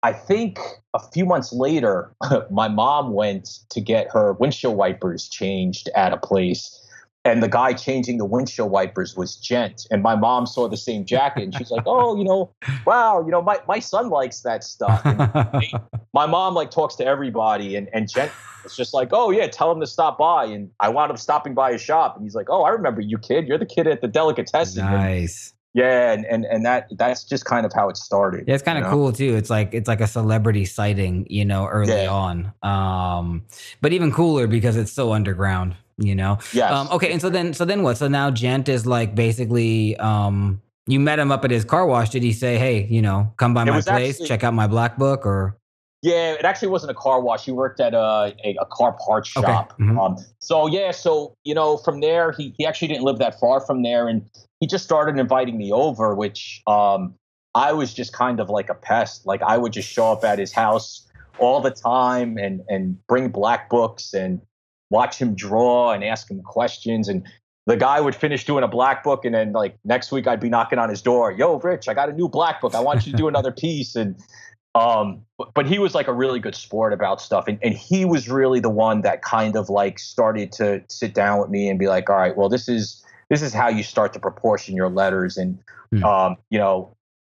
I think a few months later, my mom went to get her windshield wipers changed at a place. And the guy changing the windshield wipers was Gent. And my mom saw the same jacket and she's like, oh, wow, my son likes that stuff. And my mom like talks to everybody and Gent was just like, oh yeah, tell him to stop by. And I wound up stopping by his shop and he's like, oh, I remember you, kid. You're the kid at the delicatessen. Nice. Yeah, and that's just kind of how it started, Yeah, it's kind of cool too. It's like a celebrity sighting, you know, early Yeah. on. But even cooler because it's so underground, you know. Yes. Okay, and so then what? So now Gent is like basically you met him up at his car wash. Did he say, "Hey, you know, come by It my was place, actually check out my black book," or Yeah, it actually wasn't a car wash. He worked at a car parts okay. shop. So yeah, so from there, he actually didn't live that far from there, and he just started inviting me over, which I was just kind of like a pest. Like I would just show up at his house all the time and bring black books and watch him draw and ask him questions. And the guy would finish doing a black book, and then like next week I'd be knocking on his door. Yo, Rich, I got a new black book. I want you to do another piece. And but he was like a really good sport about stuff. And he was really the one that kind of like started to sit down with me and be like, all right, well, this is how you start to proportion your letters. And, Hmm.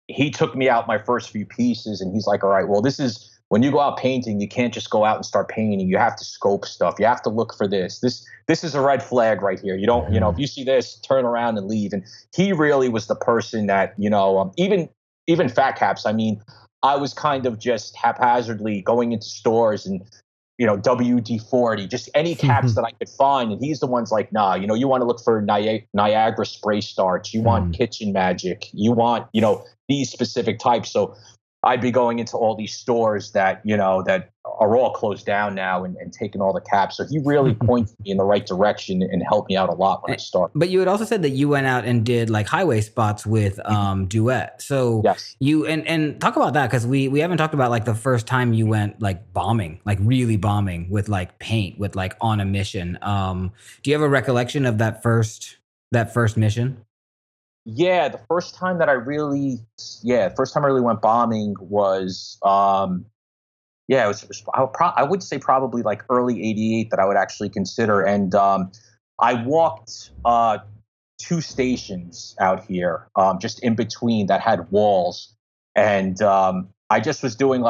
he took me out my first few pieces and he's like, all right, well, this is when you go out painting, you can't just go out and start painting. You have to scope stuff. You have to look for this. This is a red flag right here. You don't, if you see this, turn around and leave. And he really was the person that, even fat caps. I mean, I was kind of just haphazardly going into stores and, WD-40, just any caps that I could find. And he's the one's like, nah, you want to look for Niagara spray starch. You want Kitchen Magic. You want, these specific types. So I'd be going into all these stores that, that are all closed down now and taking all the caps. So he really pointed me in the right direction and helped me out a lot when I started. But you had also said that you went out and did like highway spots with Duet. So Yes. you and talk about that because we haven't talked about like the first time you went like bombing, like really bombing with like paint, with like on a mission. Do you have a recollection of that first mission? Yeah, first time I really went bombing was, I would say probably like early '88 that I would actually consider. And I walked two stations out here, just in between that had walls, and I just was doing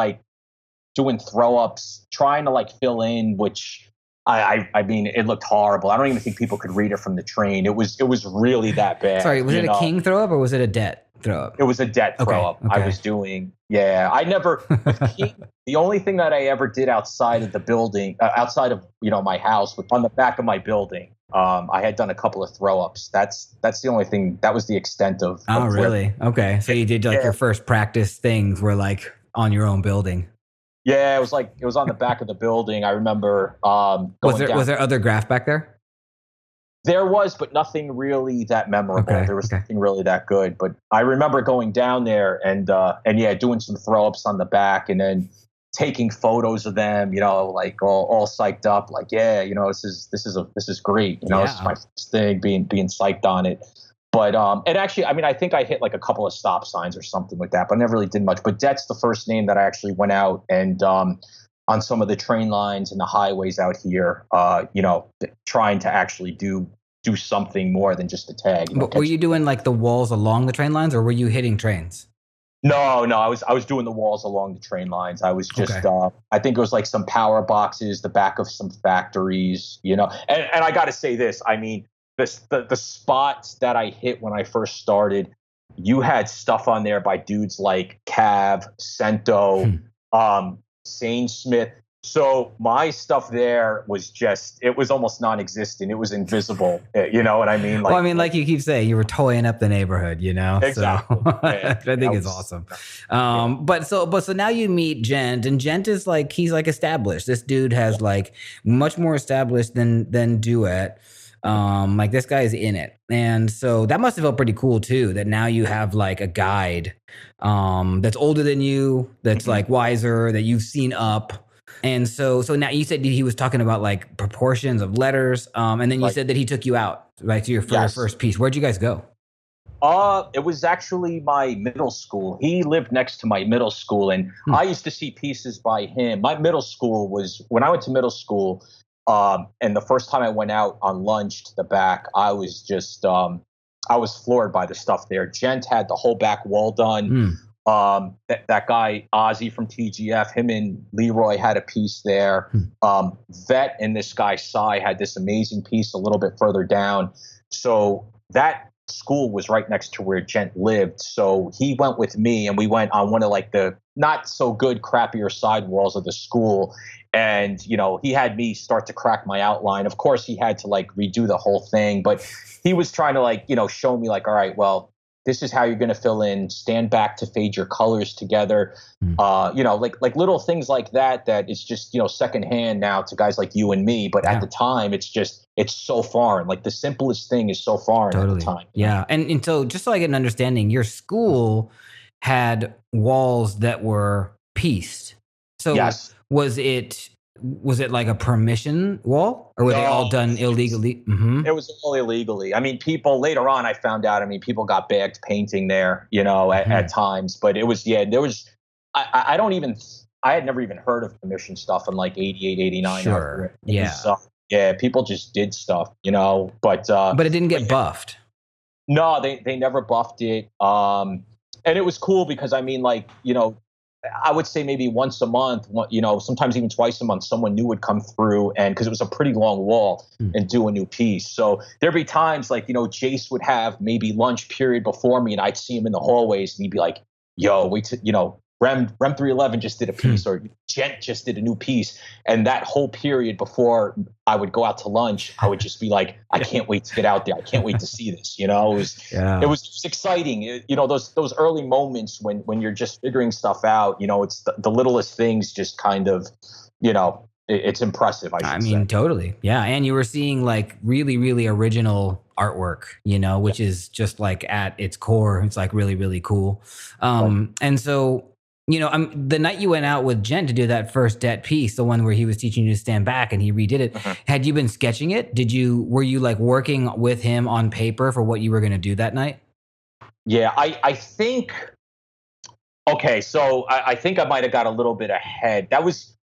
throw ups, trying to like fill in, which I mean, it looked horrible. I don't even think people could read it from the train. It was really that bad. Sorry, was it a king throw up or was it a debt throw up? It was a debt throw up. I was doing, yeah. I never, with King, the only thing that I ever did outside of the building, outside of, my house, was on the back of my building. I had done a couple of throw ups. That's the only thing, that was the extent of. Oh, really? Okay. So you did like your first practice things were like on your own building. Yeah, it was on the back of the building. I remember was there other graff back there? There was, but nothing really that memorable. Okay, there was nothing really that good. But I remember going down there and doing some throw ups on the back and then taking photos of them, like all psyched up, like, yeah, this is great. This is my first thing, being psyched on it. But and actually, I mean, I think I hit like a couple of stop signs or something like that, but I never really did much. But that's the first name that I actually went out and on some of the train lines and the highways out here, trying to actually do something more than just a tag. But were you doing like the walls along the train lines, or were you hitting trains? No, I was doing the walls along the train lines. I was just, I think it was like some power boxes, the back of some factories, and I got to say this, I mean, the spots that I hit when I first started, you had stuff on there by dudes like Cav, Cento, Sane Smith. So my stuff there was it was almost non-existent. It was invisible. You know what I mean? Well, I mean, like you keep saying, you were toying up the neighborhood, Exactly. So I think it's awesome. But so now you meet Gent, and Gent is like, he's like established. This dude has like much more established than Duet. Like this guy is in it. And so that must have felt pretty cool too, that now you have like a guide, that's older than you, that's like wiser, that you've seen up. And so now you said he was talking about like proportions of letters. And then you said that he took you out, right, to your first piece. Where'd you guys go? It was actually my middle school. He lived next to my middle school, and I used to see pieces by him. My middle school was, when I went to middle school, and the first time I went out on lunch to the back, I was just, I was floored by the stuff there. Gent had the whole back wall done. That guy, Ozzy from TGF, him and Leroy had a piece there. Vet and this guy, Cy, had this amazing piece a little bit further down. So that school was right next to where Gent lived. So he went with me and we went on one of like the not so good, crappier side walls of the school. And, he had me start to crack my outline. Of course, he had to like redo the whole thing, but he was trying to like, show me like, all right, well, this is how you're going to fill in, stand back to fade your colors together. Like little things like that is just, secondhand now to guys like you and me. But at the time, it's so foreign. Like the simplest thing is so foreign at the time. Yeah. And so just so I get an understanding, your school had walls that were pieced. So yes. Was it like a permission wall, or were they all done illegally? It was all illegally. I mean, people later on, I found out, people got bagged painting there, at times, but it was, there was, I had never even heard of permission stuff in like 88, 89. Sure. People just did stuff, but it didn't get buffed. No, they never buffed it. And it was cool because I would say maybe once a month, sometimes even twice a month, someone new would come through, and because it was a pretty long wall, and do a new piece. So there'd be times like, Jace would have maybe lunch period before me, and I'd see him in the hallways, and he'd be like, yo, Rem 311 just did a piece, or Gent just did a new piece. And that whole period before I would go out to lunch, I would just be like, I can't wait to get out there. I can't wait to see this. It was exciting. Those early moments when you're just figuring stuff out, it's the littlest things just kind of, it's impressive. I mean, totally. Yeah. And you were seeing like really, really original artwork, which is just like at its core, it's like really, really cool. And so, the night you went out with Gent to do that first Det piece, the one where he was teaching you to stand back and he redid it, had you been sketching it? Were you like working with him on paper for what you were going to do that night? Yeah, I think, okay, so I think I might have got a little bit ahead. That was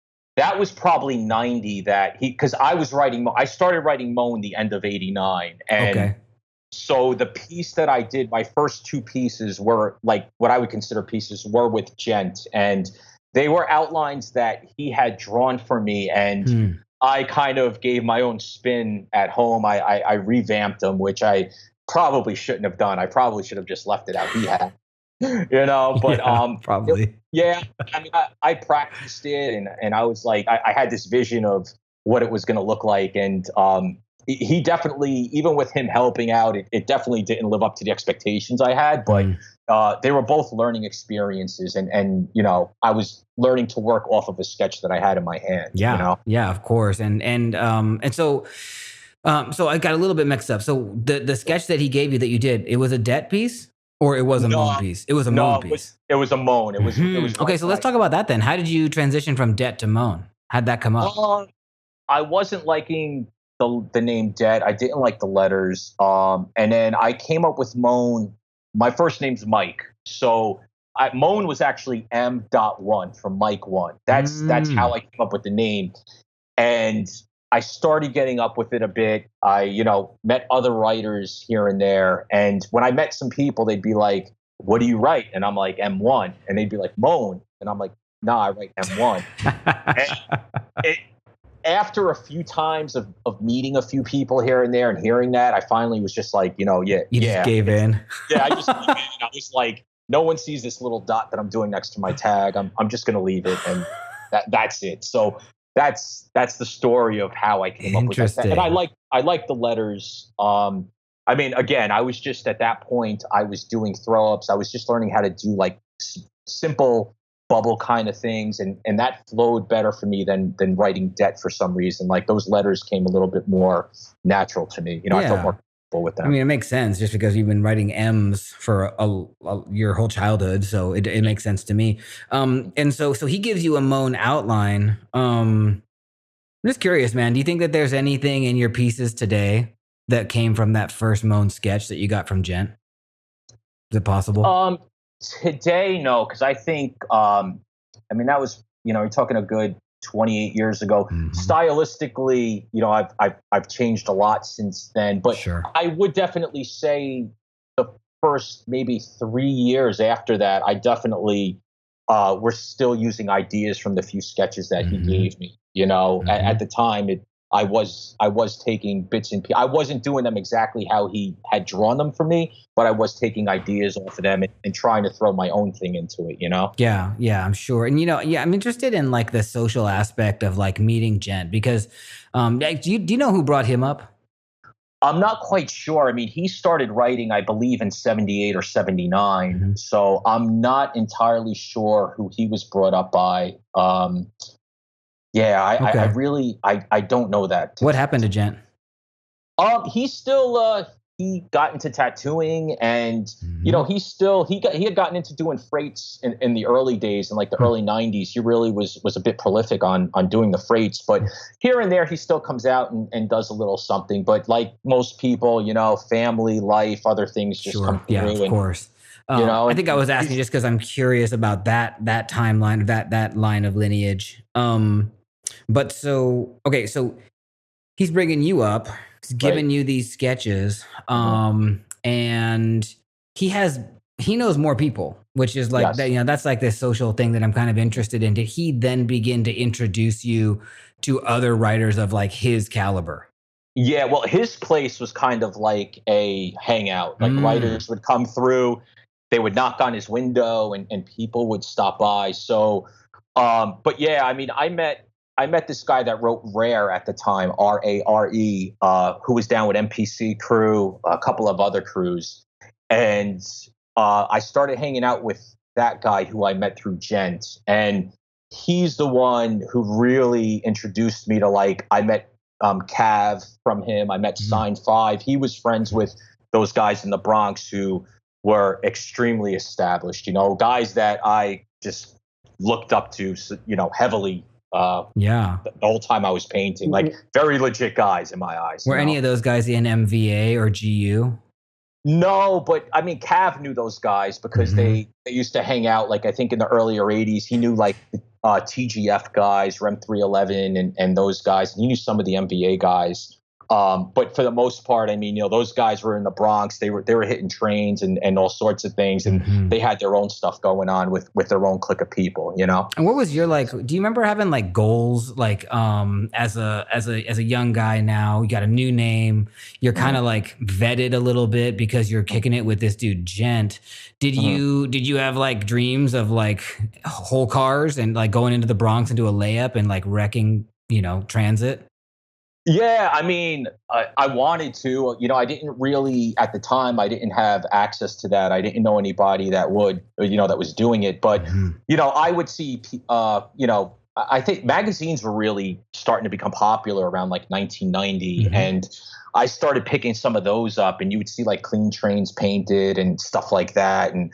probably 90 because I started writing MONE the end of 89. And so the piece that I did, my first two pieces were like what I would consider pieces were with Gent, and they were outlines that he had drawn for me, and I kind of gave my own spin at home. I revamped them, which I probably shouldn't have done. I probably should have just left it out. He had, but probably. I practiced it, and I was like, I had this vision of what it was going to look like, and he definitely, even with him helping out, it definitely didn't live up to the expectations I had, but they were both learning experiences, and I was learning to work off of a sketch that I had in my hand. Yeah, of course. And so I got a little bit mixed up. So the sketch that he gave you that you did, it was a Det piece, or it was a MONE piece? It was a MONE piece. It was a MONE. It was okay. So let's talk about that then. How did you transition from Det to MONE? How'd that come up? I wasn't liking the name Det. I didn't like the letters. And then I came up with MONE. My first name's Mike. So MONE was actually M.1 from Mike 1. That's how I came up with the name. And I started getting up with it a bit. I, met other writers here and there. And when I met some people, they'd be like, what do you write? And I'm like, M1. And they'd be like, MONE. And I'm like, nah, I write M1. And after a few times of meeting a few people here and there and hearing that, I finally was just like, You just gave in. Yeah, I just gave in. I was like, no one sees this little dot that I'm doing next to my tag. I'm just going to leave it. And that's it. So that's the story of how I came up with that. And I like the letters. Again, I was just at that point, I was doing throw ups. I was just learning how to do like simple bubble kind of things, and that flowed better for me than writing Det for some reason. Like those letters came a little bit more natural to me. I felt more comfortable with them. I mean, it makes sense just because you've been writing M's for your whole childhood, so it makes sense to me. And so he gives you a MONE outline. I'm just curious, man. Do you think that there's anything in your pieces today that came from that first MONE sketch that you got from Gent? Is it possible? Today, no, because I think, that was, you're talking a good 28 years ago. Mm-hmm. Stylistically, I've changed a lot since then, but sure. I would definitely say the first maybe 3 years after that, I definitely were still using ideas from the few sketches that he gave me. At the time, I was taking bits and pieces. I wasn't doing them exactly how he had drawn them for me, but I was taking ideas off of them and trying to throw my own thing into it, you know? Yeah, yeah, I'm sure. And yeah, I'm interested in like the social aspect of like meeting Gent because like, do you know who brought him up? I'm not quite sure. I mean, he started writing, I believe, in 78 or 79. Mhm. So I'm not entirely sure who he was brought up by. Yeah, I Okay. really, I don't know that. What happened to Gent? He's still, he got into tattooing and, Mhm. he had gotten into doing freights in the early days, in like the Hmm. early 90s. He really was a bit prolific on doing the freights, but here and there he still comes out and does a little something. But like most people, family, life, other things just Sure. come Yeah, of through and, course. I think I and was asking just because I'm curious about that timeline, that line of lineage. But so okay, so he's bringing you up, he's right. giving you these sketches, Mhm. and he knows more people, which is like that. Yes. That's like this social thing that I'm kind of interested in. Did he then begin to introduce you to other writers of like his caliber? Yeah, well, his place was kind of like a hangout. Like Mm, writers would come through, they would knock on his window, and people would stop by. So, but yeah, I mean, I met this guy that wrote Rare at the time, Rare, who was down with MPC Crew, a couple of other crews, and I started hanging out with that guy who I met through Gent, and he's the one who really introduced me to like I met Cav from him. I met mhm. Sign Five. He was friends with those guys in the Bronx who were extremely established. Guys that I just looked up to, heavily. Yeah. The whole time I was painting, like very legit guys in my eyes. Were any of those guys in MVA or GU? No, but I mean, Cav knew those guys because Hmm. they used to hang out. Like I think in the earlier '80s, he knew like TGF guys, Rem 311, and those guys. And he knew some of the MVA guys. But for the most part, I mean, those guys were in the Bronx. They were hitting trains and all sorts of things, and Hmm. they had their own stuff going on with their own clique of people. And what was your like? Do you remember having like goals, like as a young guy now, you got a new name, you're kind of Mhm. like vetted a little bit because you're kicking it with this dude Gent. Did Mhm. you have like dreams of like whole cars and like going into the Bronx and do a layup and like wrecking, transit? Yeah, I mean, I wanted to. I didn't really at the time. I didn't have access to that. I didn't know anybody that would, that was doing it. But Hmm. I would see. I think magazines were really starting to become popular around like 1990, Hmm. and I started picking some of those up. And you would see like Clean Trains painted and stuff like that. And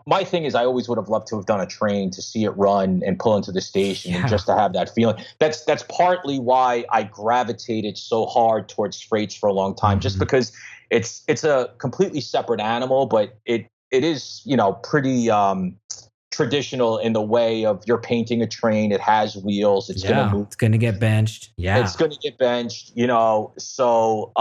my thing is I always would have loved to have done a train to see it run and pull into the station and Yeah. just to have that feeling. That's partly why I gravitated so hard towards freights for a long time, just Hmm. because it's a completely separate animal, but it is pretty traditional in the way of you're painting a train. It has wheels. It's going to Yeah. move. It's gonna get benched. It's Yeah. going to get benched, so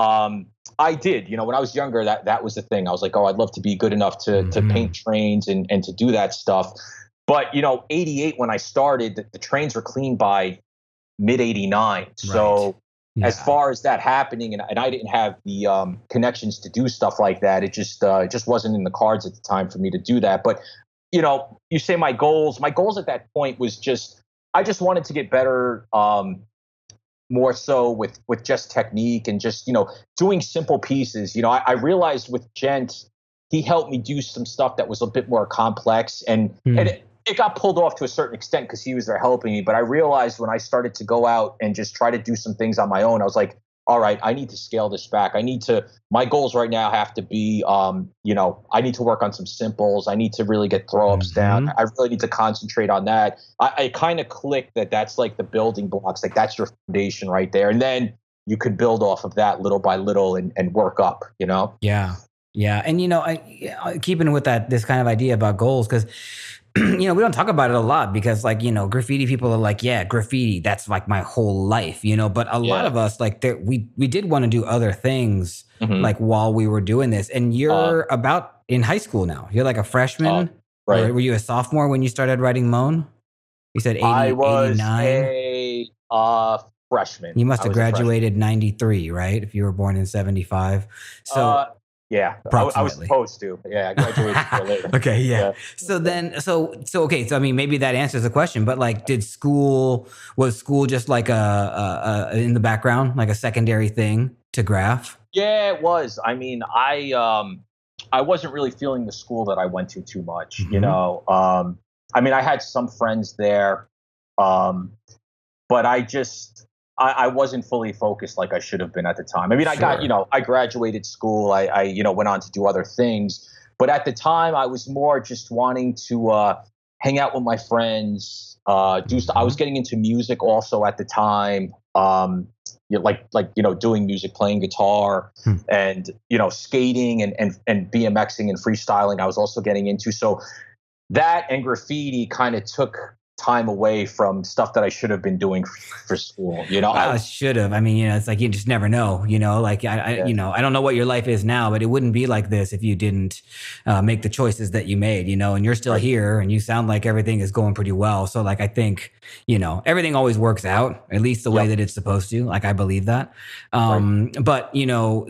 I did, when I was younger, that was the thing. I was like, oh, I'd love to be good enough to paint Hmm. trains and to do that stuff. But, 88, when I started, the trains were cleaned by mid 89. Right. So as Yeah. far as that happening, and I didn't have the connections to do stuff like that, it just wasn't in the cards at the time for me to do that. But, you say my goals at that point was I just wanted to get better, more so with just technique and just doing simple pieces. I realized with Gent, he helped me do some stuff that was a bit more complex, and Hmm. it got pulled off to a certain extent because he was there helping me. But I realized when I started to go out and just try to do some things on my own, I was like, all right, I need to scale this back. My goals right now have to be, I need to work on some simples. I need to really get throw ups down. Hmm. I really need to concentrate on that. I kind of clicked that's like the building blocks. Like that's your foundation right there. And then you could build off of that little by little and work up. Yeah. Yeah. And keeping with this kind of idea about goals, because we don't talk about it a lot because like, graffiti people are like, yeah, graffiti, that's like my whole life, but a lot Yeah. of us like we did want to do other things Hmm. like while we were doing this. And Uh, you're about in high school now. You're like a uh, freshman, or right. were you a sophomore when you started writing Moan? You said I 80, was 89. Uh, Freshman. You must I have was a freshman. graduated 93, right? If you were born in 75. So Uh, yeah, I was approximately. supposed to. Yeah, I graduated a year later. Okay, yeah. Yeah. So Yeah. then, okay. So I mean, maybe that answers the question. But like, was school just like in the background, like a secondary thing to graph? Yeah, it was. I mean, I wasn't really feeling the school that I went to too much, you Hmm. know. I mean, I had some friends there, um, but I wasn't fully focused like I should have been at the time. I mean, Sure. I graduated school, went on to do other things, but at the time, I was more just wanting to hang out with my friends. I was Hmm. getting into music also at the time. Doing music, playing guitar, Hmm. and skating and BMXing and freestyling. I was also getting into, so that and graffiti kind of took time away from stuff that I should have been doing for school. Well, I should have. I mean, it's like you just never know. Like Yeah, I don't know what your life is now, but it wouldn't be like this if you didn't make the choices that you made. And you're still right, here, and you sound like everything is going pretty well. So, like, I think everything always works out, at least the way yep, that it's supposed to. Like, I believe that. right. But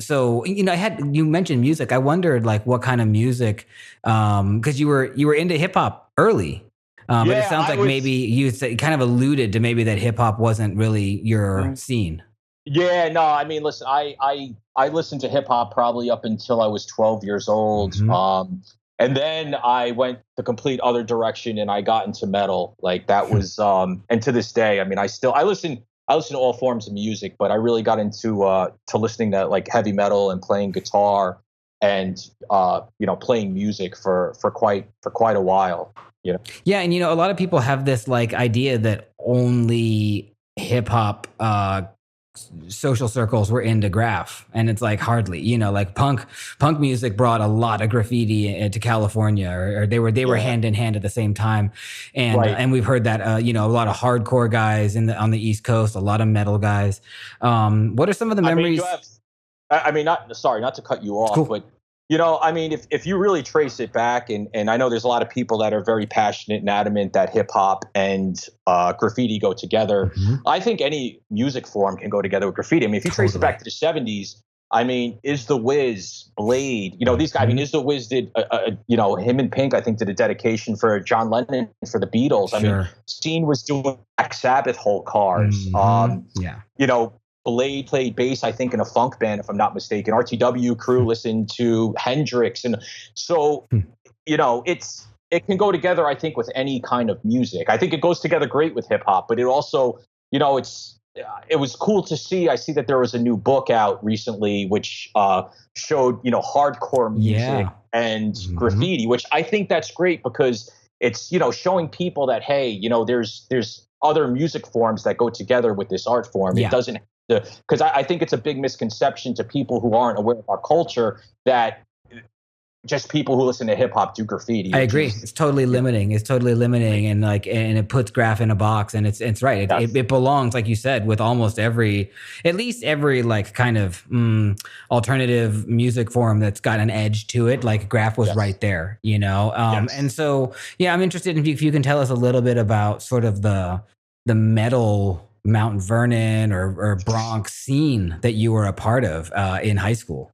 so you mentioned music. I wondered like what kind of music, because you were into hip hop early. But it Yeah, sounds I like maybe was. kind of alluded to maybe that hip hop wasn't really your mm, scene. Yeah, no, I mean, listen, I listened to hip hop probably up until I was 12 years old. Hmm. And then I went the complete other direction and I got into metal. Like that was and to this day, I mean, I listen to all forms of music, but I really got into to listening to like heavy metal and playing guitar and playing music for quite a while. You know. Yeah, and a lot of people have this like idea that only hip hop social circles were into graph, and it's like hardly. Like punk music brought a lot of graffiti to California, or they were Yeah. hand in hand at the same time, Right. and we've heard that a lot of hardcore guys on the East Coast, a lot of metal guys. What are some of the I mean, you memories? have. I mean, not sorry, not to cut you It's off, cool. but I mean, if you really trace it back, and I know there's a lot of people that are very passionate and adamant that hip hop and graffiti go together. Hmm. I think any music form can go together with graffiti. I mean, if you trace it back Totally. to the '70s, I mean, Is the Wiz, Blade, these guys. I mean, Hmm. Is the Wiz did, him and Pink, I think, did a dedication for John Lennon for the Beatles. I mean, Sure. Steen was doing Black Sabbath whole cars. Yeah. You know, Blade played bass, I think, in a funk band, if I'm not mistaken. RTW crew listened to Hendrix, and so it can go together. I think with any kind of music. I think it goes together great with hip hop, but it also, it was cool to see. I see that there was a new book out recently which showed hardcore music Yeah. and Hmm. graffiti, which I think that's great because it's showing people that hey, there's other music forms that go together with this art form. It Yeah. doesn't because I think it's a big misconception to people who aren't aware of our culture that just people who listen to hip hop do graffiti, I which agree. is It's totally limiting. It's totally limiting, and it puts graph in a box, and it's right. yes, It belongs, like you said, with almost at least every like kind of alternative music form that's got an edge to it. Like graph was yes, right there, yes. and so yeah, I'm interested if you can tell us a little bit about sort of the metal Mount Vernon or Bronx scene that you were a part of in high school.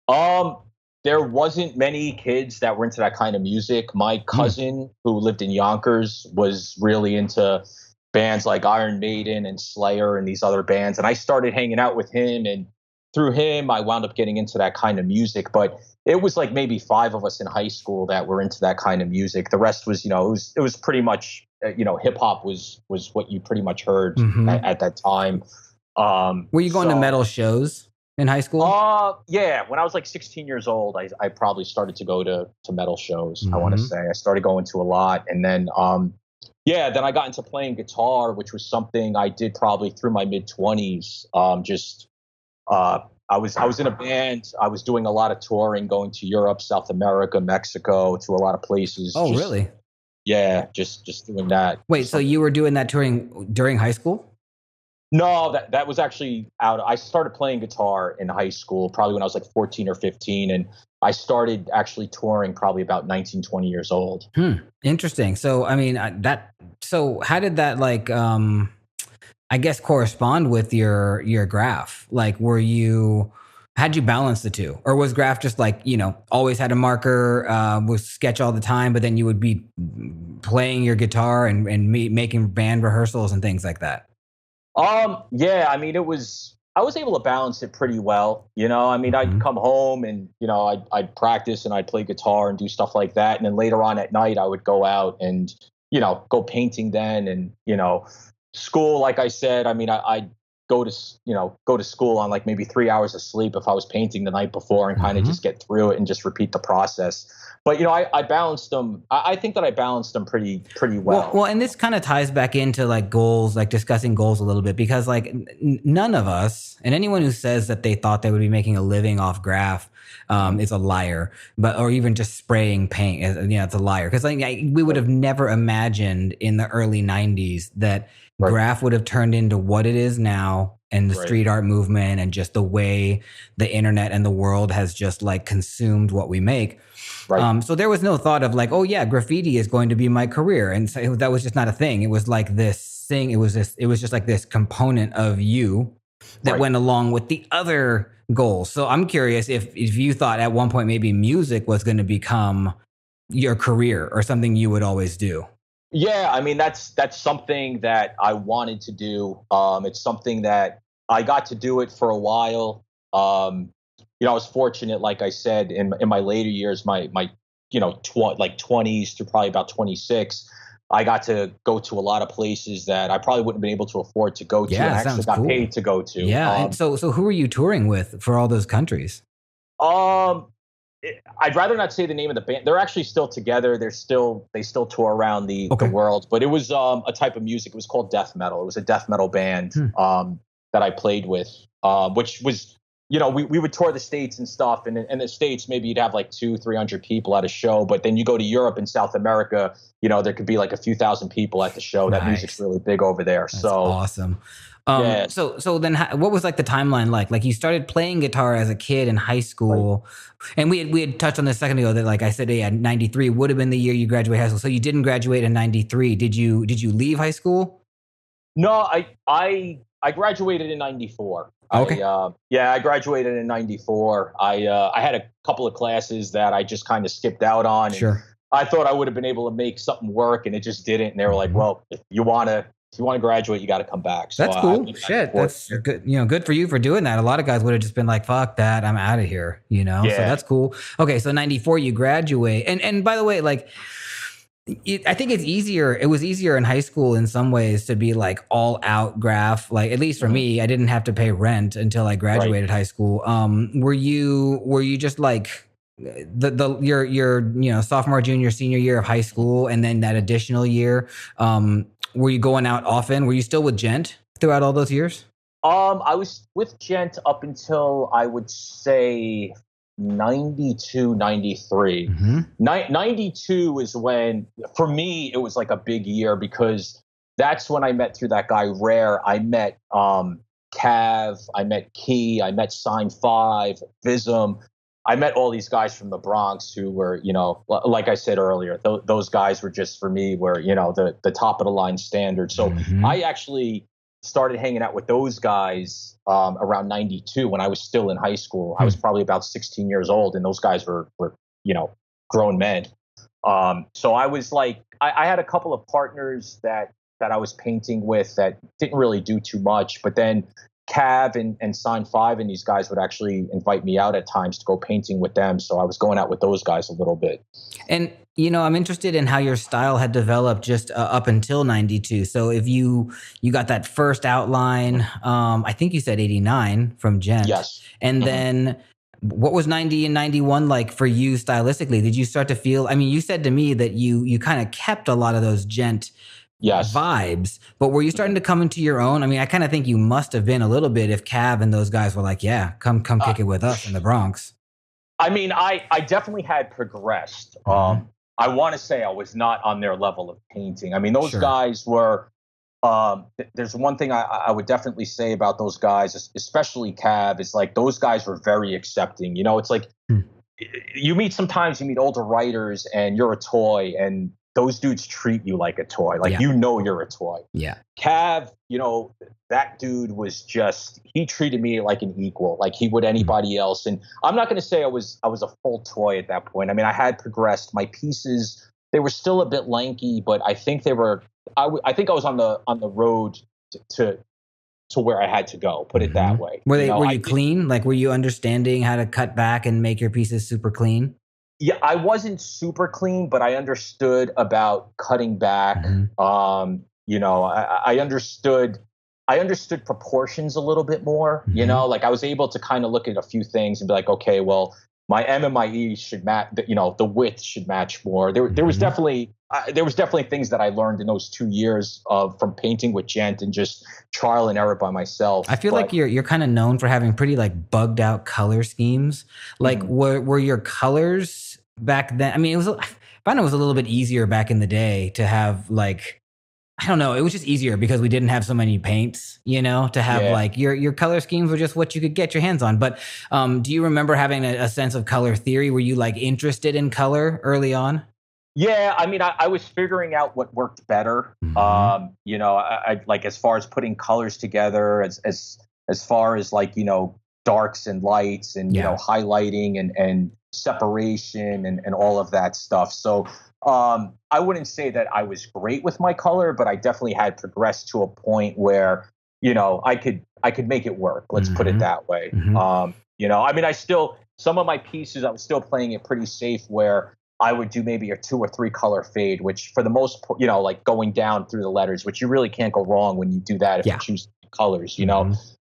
Um, there wasn't many kids that were into that kind of music. My Mm. cousin, who lived in Yonkers, was really into bands like Iron Maiden and Slayer and these other bands. And I started hanging out with him, and through him, I wound up getting into that kind of music. But it was like maybe five of us in high school that were into that kind of music. The rest was, it was pretty much, hip hop was what you pretty much heard Hmm. at that time. Were you going to So metal shows in high school? yeah. When I was like 16 years old, I probably started to go to metal shows. I want to Hmm. say I started going to a lot, and then yeah, then I got into playing guitar, which was something I did probably through my mid 20s. Just uh, I was in a band. I was doing a lot of touring, going to Europe, South America, Mexico, to a lot of places. Oh, Just really? yeah, just doing that. Wait, Just so something. you were doing that touring during high school? No, that was actually out. I started playing guitar in high school, probably when I was like 14 or 15, and I started actually touring probably about 19, 20 years old. Hmm. Interesting. So, I mean, so how did that like I guess, correspond with your graph? Like, how'd you balance the two? Or was graph just like, always had a marker, was sketch all the time, but then you would be playing your guitar and making band rehearsals and things like that? Yeah, I mean, I was able to balance it pretty well. I mean, I'd Hmm. come home and, I'd practice and I'd play guitar and do stuff like that. And then later on at night, I would go out and, go painting then. And, school, like I said, I mean, I'd go to school on like maybe 3 hours of sleep if I was painting the night before and kind of just Hmm. get through it and just repeat the process. But, I balanced them. I think that I balanced them pretty Well, well. and this kind of ties back into like goals, like discussing goals a little bit, because like none of us, and anyone who says that they thought they would be making a living off graph, Mhm. is a liar. But or even just spraying paint, it's a liar. Because like we would Right. have never imagined in the early '90s that Right. graph would have turned into what it is now, and the Right. street art movement, and just the way the internet and the world has just like consumed what we make. Right. So there was no thought of like, oh yeah, graffiti is going to be my career, and so that was just not a thing. It was like this thing. It was just like this component of you that Right. went along with the other goals. So I'm curious if you thought at one point maybe music was going to become your career or something you would always do. Yeah, I mean that's something that I wanted to do. It's something that I got to do it for a while. Um, I was fortunate, like I said, in my later years, my like 20s to probably about 26, I got to go to a lot of places that I probably wouldn't have been able to afford to go to, Yeah, and that actually sounds got cool. paid to go to. Yeah, and so who were you touring with for all those countries? Um, I'd rather not say the name of the band. They're actually still together. They still tour around the Okay. world. But it was a type of music. It was called death metal. It was a death metal band Hmm. that I played with, which was we would tour the states and stuff. And in the states, maybe you'd have like 200-300 people at a show. But then you go to Europe and South America, there could be like a few thousand people at the show. That music's Nice. really big over there. That's So awesome. yes, So then what was like the timeline like? Like you started playing guitar as a kid in high right. school, and we had touched on this a second ago that like I said, yeah, '93 would have been the year you graduated high school. So you didn't graduate in '93. Did you leave high school? No, I graduated in '94. Okay, I graduated in '94. I had a couple of classes that I just kind of skipped out on, and sure. I thought I would have been able to make something work, and it just didn't. And they were like, Mhm. "Well, if you want to graduate, you got to come back." So That's I cool. went back and Shit, forth that's here. good. Good for you for doing that. A lot of guys would have just been like, "Fuck that, I'm out of here." So Yeah, that's cool. Okay, so '94 you graduate, and by the way, like I think it's easier. It was easier in high school in some ways to be like all out graph. Like at least for mhm, me, I didn't have to pay rent until I right. graduated high school. Were you just like your sophomore, junior, senior year of high school, and then that additional year? Were you going out often? Were you still with Gent throughout all those years? I was with Gent up until I would say 92, 93. Hmm. 92 is when, for me, it was like a big year because that's when I met through that guy Rare. I met Cav, I met Key, I met Sign 5, Vism. I met all these guys from the Bronx who were, like I said earlier, those guys were just for me were, the top of the line standard. So Hmm. I actually started hanging out with those guys around 92 when I was still in high school. I was probably about 16 years old, and those guys were grown men. So I was like, I had a couple of partners that I was painting with that didn't really do too much, but then Cav and Sign 5 and these guys would actually invite me out at times to go painting with them. So I was going out with those guys a little bit. And I'm interested in how your style had developed just up until '92. So if you got that first outline, I think you said '89 from Gent, Yes. and Mhm. then what was '90 and '91 like for you stylistically? Did you start to feel? I mean, you said to me that you kind of kept a lot of those Gent Yes. vibes, but were you starting to come into your own? I mean, I kind of think you must have been a little bit if Cav and those guys were like, "Yeah, come Uh, kick it with us in the Bronx." I mean, I definitely had progressed. Hmm. I want to say I was not on their level of painting. I mean, those Sure. guys were. There's one thing I would definitely say about those guys, especially Cav, is like those guys were very accepting. It's like Hmm. you meet older writers and you're a toy, and those dudes treat you like a toy. Like, Yeah. you're a toy. Yeah. Cav, that dude was just, he treated me like an equal, like he would anybody else. And I'm not going to say I was a full toy at that point. I mean, I had progressed. My pieces, they were still a bit lanky, but I think they were, I think I was on the road to where I had to go, put it that way. Were you clean? Like, were you understanding how to cut back and make your pieces super clean? Yeah, I wasn't super clean, but I understood about cutting back. I understood proportions a little bit more, like I was able to kind of look at a few things and be like, okay, well, my M and my E should match, the width should match more. There was definitely things that I learned in those 2 years from painting with Gent and just trial and error by myself. I feel like you're kind of known for having pretty like bugged out color schemes. Like were your colors back then? I mean, I found it was a little bit easier back in the day to have like, I don't know. It was just easier because we didn't have so many paints, to have like your color schemes were just what you could get your hands on. But do you remember having a sense of color theory? Were you like interested in color early on? Yeah, I mean, I was figuring out what worked better. I like as far as putting colors together, as far as like darks and lights and highlighting and separation and all of that stuff. So I wouldn't say that I was great with my color, but I definitely had progressed to a point where I could make it work. Let's put it that way. I mean, some of my pieces I was still playing it pretty safe where I would do maybe a 2 or 3 color fade, which for the most part, like going down through the letters, which you really can't go wrong when you do that if you choose colors,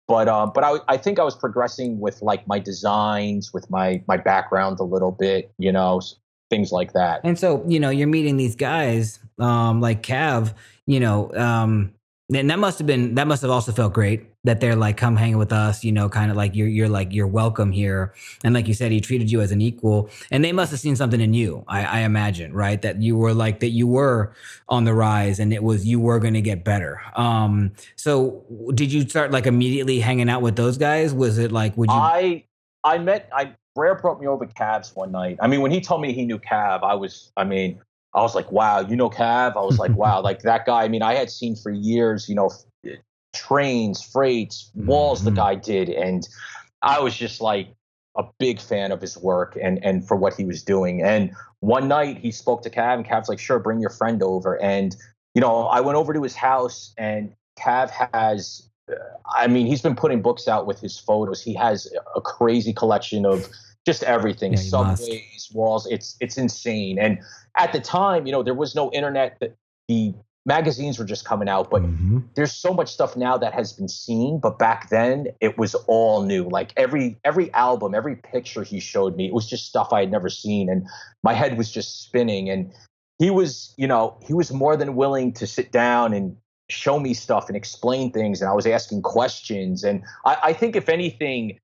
But I think I was progressing with like my designs, with my background a little bit, things like that. And so, you're meeting these guys like Cav, and that must have also felt great that they're like, come hang with us, kind of like you're welcome here. And like you said, he treated you as an equal, and they must have seen something in you. I imagine, right? That you were on the rise and you were going to get better. So did you start like immediately hanging out with those guys? Was it like, Brer brought me over Cavs one night. I mean, when he told me he knew Cav, I was like, wow, Cav? I was like, wow, like that guy. I mean, I had seen for years, trains, freights, walls the guy did. And I was just like a big fan of his work and for what he was doing. And one night he spoke to Cav and Cav's like, sure, bring your friend over. And, I went over to his house and Cav has, he's been putting books out with his photos. He has a crazy collection of just everything, subways, walls. It's insane. And at the time, there was no internet. The magazines were just coming out, but there's so much stuff now that has been seen. But back then, it was all new. Like every album, every picture he showed me, it was just stuff I had never seen, and my head was just spinning. And he was more than willing to sit down and show me stuff and explain things, and I was asking questions. And I think if anything,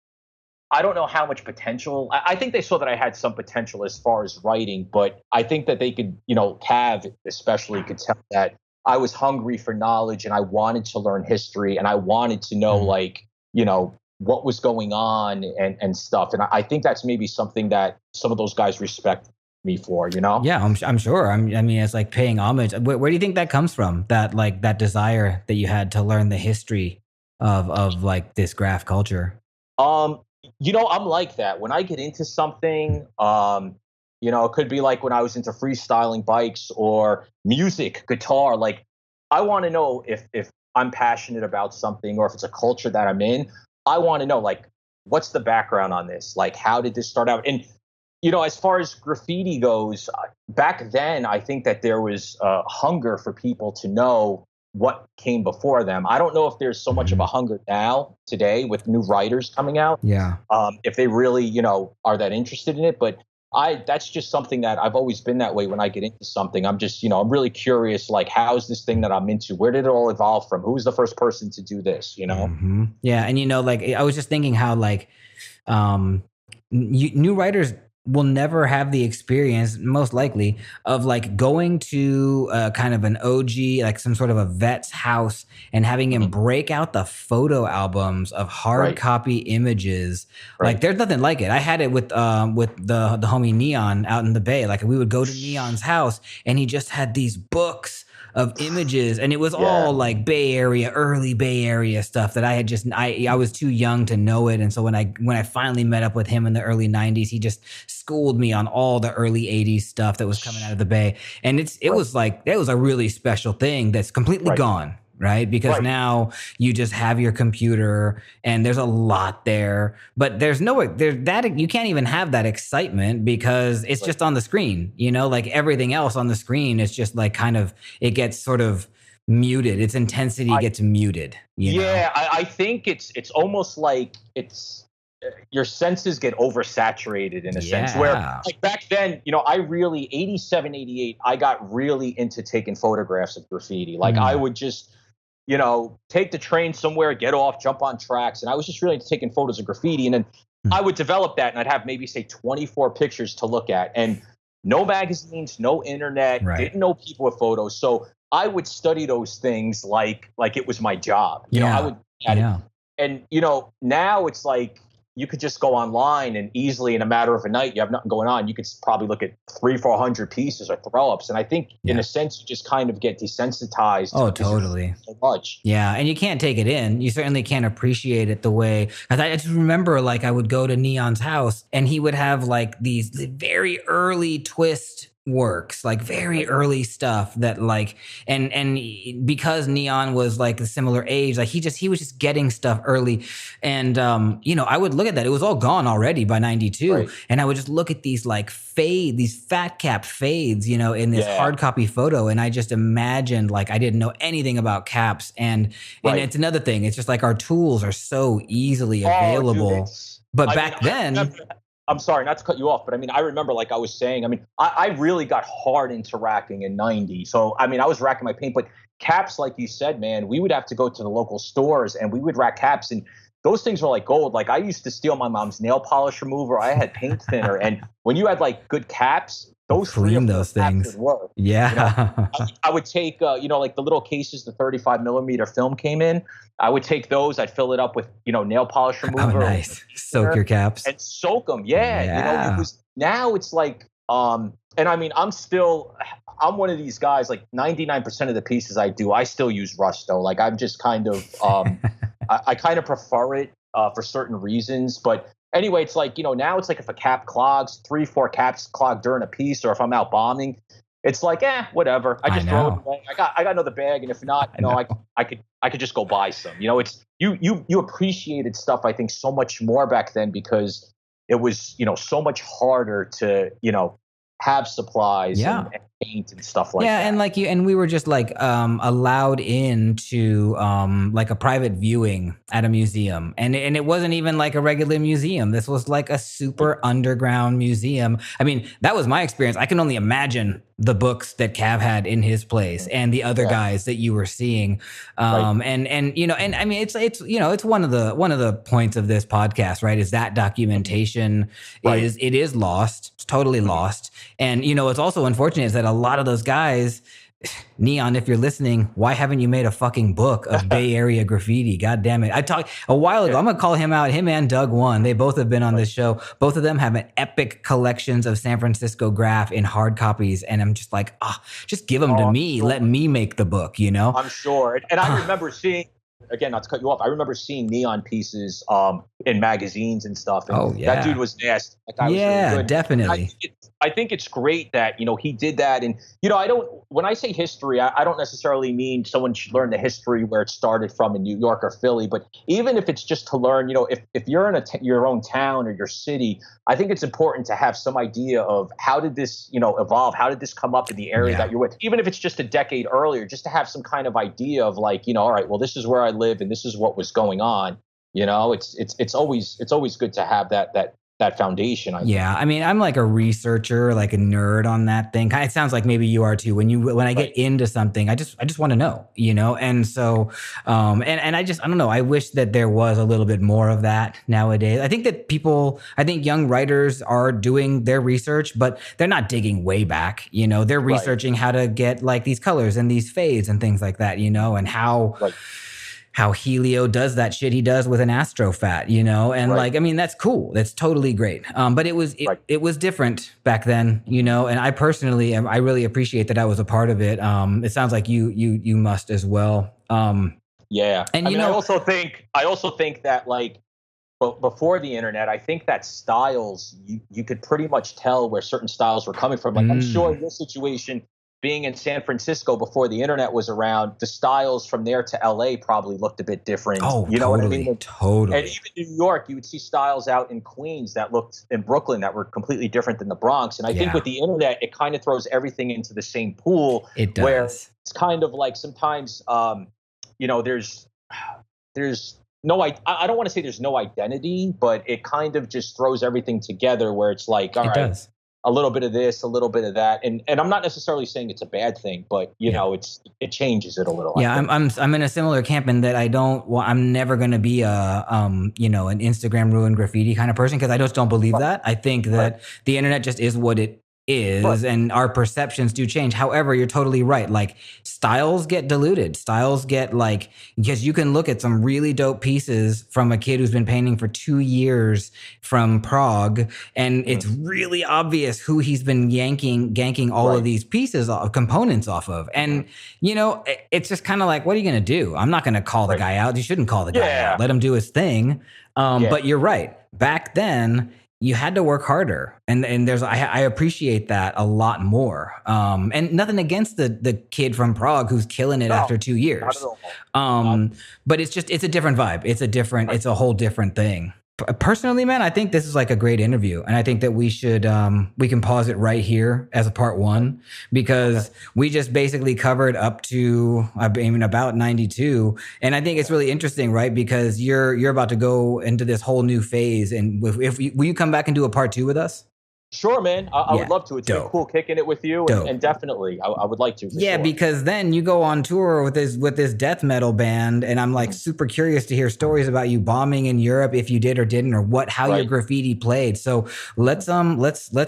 I don't know how much potential. I think they saw that I had some potential as far as writing, but I think that they could, Cav especially could tell that I was hungry for knowledge and I wanted to learn history and I wanted to know what was going on and stuff. And I think that's maybe something that some of those guys respect me for, Yeah, I'm sure. I mean, it's like paying homage. Where do you think that comes from? That desire that you had to learn the history of like this graff culture? I'm like that. When I get into something, it could be like when I was into freestyling bikes or music, guitar. Like, I want to know if I'm passionate about something or if it's a culture that I'm in. I want to know, like, what's the background on this? Like, how did this start out? And, as far as graffiti goes, back then, I think that there was a hunger for people to know what came before them. I don't know if there's so much of a hunger now today with new writers coming out. Yeah. If they really, are that interested in it. But that's just something that I've always been that way when I get into something. I'm just, I'm really curious, like, how's this thing that I'm into? Where did it all evolve from? Who was the first person to do this, Yeah. And, like, I was just thinking how, like, new writers will never have the experience, most likely, of like going to kind of an OG, like some sort of a vet's house, and having him Mhm. break out the photo albums of hard Right. copy images. Like Right. there's nothing like it. I had it with the homie Neon out in the Bay. Like we would go to Neon's house, and he just had these books of images, and it was Yeah. all like Bay Area, early Bay Area stuff that I had just I was too young to know it. And so when I finally met up with him in the early 90s, he just schooled me on all the early 80s stuff that was coming out of the Bay. And it Right. was like it was a really special thing that's completely Right. gone. Right. Because Right. now you just have your computer and there's a lot there, but there's no, there's that, you can't even have that excitement because it's Right. just on the screen, like everything else on the screen is just like kind of, it gets sort of muted. Its intensity I, gets muted. yeah, I think it's almost like it's your senses get oversaturated in a sense where Yeah. like back then, I really 87, 88, I got really into taking photographs of graffiti. Like I Mm. would just, take the train somewhere, get off, jump on tracks. And I was just really into taking photos of graffiti. And then Mm. I would develop that and I'd have maybe say 24 pictures to look at. And no magazines, no internet, Right. didn't know people with photos. So I would study those things like it was my job. I Yeah. would at it. Yeah. And now it's like you could just go online and easily in a matter of a night, you have nothing going on. You could probably look at 300-400 pieces or throw ups. And I think in Yeah. a sense, you just kind of get desensitized. Oh, because you totally. see so much. Yeah, and you can't take it in. You certainly can't appreciate it the way. I just remember, like, I would go to Neon's house, and he would have like these very early twist works, like very early stuff that like, and because Neon was like a similar age, like he was just getting stuff early, and I would look at that. It was all gone already by '92, Right. and I would just look at these like these fat cap fades, in this Yeah. hard copy photo, and I just imagined like I didn't know anything about caps, and Right. it's another thing. It's just like our tools are so easily Oh, dude, available, but I back mean, then, I'm sorry not to cut you off, but I mean, I remember, like I was saying, I mean, I really got hard into racking in 90. So, I mean, I was racking my paint, but caps, like you said, man, we would have to go to the local stores and we would rack caps. And those things were like gold. Like I used to steal my mom's nail polish remover. I had paint thinner. And when you had like good caps, those clean those things. would work. Yeah. I would take, like the little cases the 35 millimeter film came in. I would take those. I'd fill it up with, nail polish Oh, remover. nice. Soak your caps. And soak them. Yeah. Yeah. It was, now it's like, and I mean, I'm one of these guys, like 99% of the pieces I do, I still use rust though. Like I'm just kind of, I kind of prefer it for certain reasons. But anyway, it's like, now it's like if a cap clogs, 3-4 caps clog during a piece, or if I'm out bombing, it's like, whatever. I just throw it away. I got another bag, and if not, I could just go buy some. It's you appreciated stuff, I think, so much more back then because it was, so much harder to, have supplies and paint and stuff like that. Yeah, and we were just like allowed into like a private viewing at a museum, and it wasn't even like a regular museum. This was like a super underground museum. I mean, that was my experience. I can only imagine the books that Cav had in his place and the other guys that you were seeing. And I mean, it's one of the points of this podcast, right? Is that documentation is lost. It's totally lost. And, it's also unfortunate is that a lot of those guys, Neon, if you're listening, why haven't you made a fucking book of Bay Area graffiti? God damn it. I talked a while ago. I'm going to call him out. Him and Doug One. They both have been on this show. Both of them have an epic collections of San Francisco graff in hard copies. And I'm just like, just give them to me. Sure. Let me make the book, I'm sure. And I remember seeing, again, not to cut you off, I remember seeing Neon pieces in magazines and stuff. And that dude was nasty. Like, was really good. Definitely. I think it's great that, he did that. And, when I say history, I don't necessarily mean someone should learn the history where it started from in New York or Philly. But even if it's just to learn, if you're in your own town or your city, I think it's important to have some idea of how did this, evolve? How did this come up in the area that you're with? Even if it's just a decade earlier, just to have some kind of idea of like, all right, well, this is where I live and this is what was going on. It's always good to have that that foundation. Yeah, I mean, I'm like a researcher, like a nerd on that thing. It sounds like maybe you are too. When I get into something, I just want to know, you know. And so, and I don't know. I wish that there was a little bit more of that nowadays. I think that I think young writers are doing their research, but they're not digging way back. You know, they're researching how to get like these colors and these fades and things like that. You know, and how Helio does that shit he does with an astrofat, you know, and like, I mean, that's cool. That's totally great. But it was different back then, you know, and I personally, I really appreciate that I was a part of it. It sounds like you must as well. Yeah. And I also think that like, before the internet, I think that styles, you could pretty much tell where certain styles were coming from. Like I'm sure in this situation, being in San Francisco before the internet was around, the styles from there to LA probably looked a bit different. Oh, you know what I mean? Totally. And even New York, you would see styles out in Queens that looked in Brooklyn that were completely different than the Bronx. And I think with the internet, it kind of throws everything into the same pool. It does. Where it's kind of like sometimes, you know, there's no, I don't want to say there's no identity, but it kind of just throws everything together where it's like, all right. Does. A little bit of this, a little bit of that, and I'm not necessarily saying it's a bad thing, but you know, it changes it a little. Yeah, I'm in a similar camp in that I'm never going to be a you know, an Instagram ruined graffiti kind of person because I just don't believe that. I think that the internet just is what it is, and our perceptions do change. However, you're totally right. Like styles get diluted. Styles get like, because you can look at some really dope pieces from a kid who's been painting for 2 years from Prague, and it's really obvious who he's been ganking all of these pieces, components off of. And you know, it's just kind of like, what are you going to do? I'm not going to call the guy out. You shouldn't call the guy out. Let him do his thing. But you're right. Back then, you had to work harder, and I appreciate that a lot more. And nothing against the kid from Prague who's killing it after 2 years. Not at all. But it's a different vibe. It's a whole different thing. Personally, man, I think this is like a great interview, and I think that we can pause it right here as a part 1 because we just basically covered up to about 92, and I think it's really interesting, right? Because you're about to go into this whole new phase, and will you come back and do a part 2 with us? Sure, man. I would love to. It's been cool kicking it with you, and definitely, I would like to. Yeah, because then you go on tour with this death metal band, and I'm like super curious to hear stories about you bombing in Europe, if you did or didn't, or how your graffiti played. So let's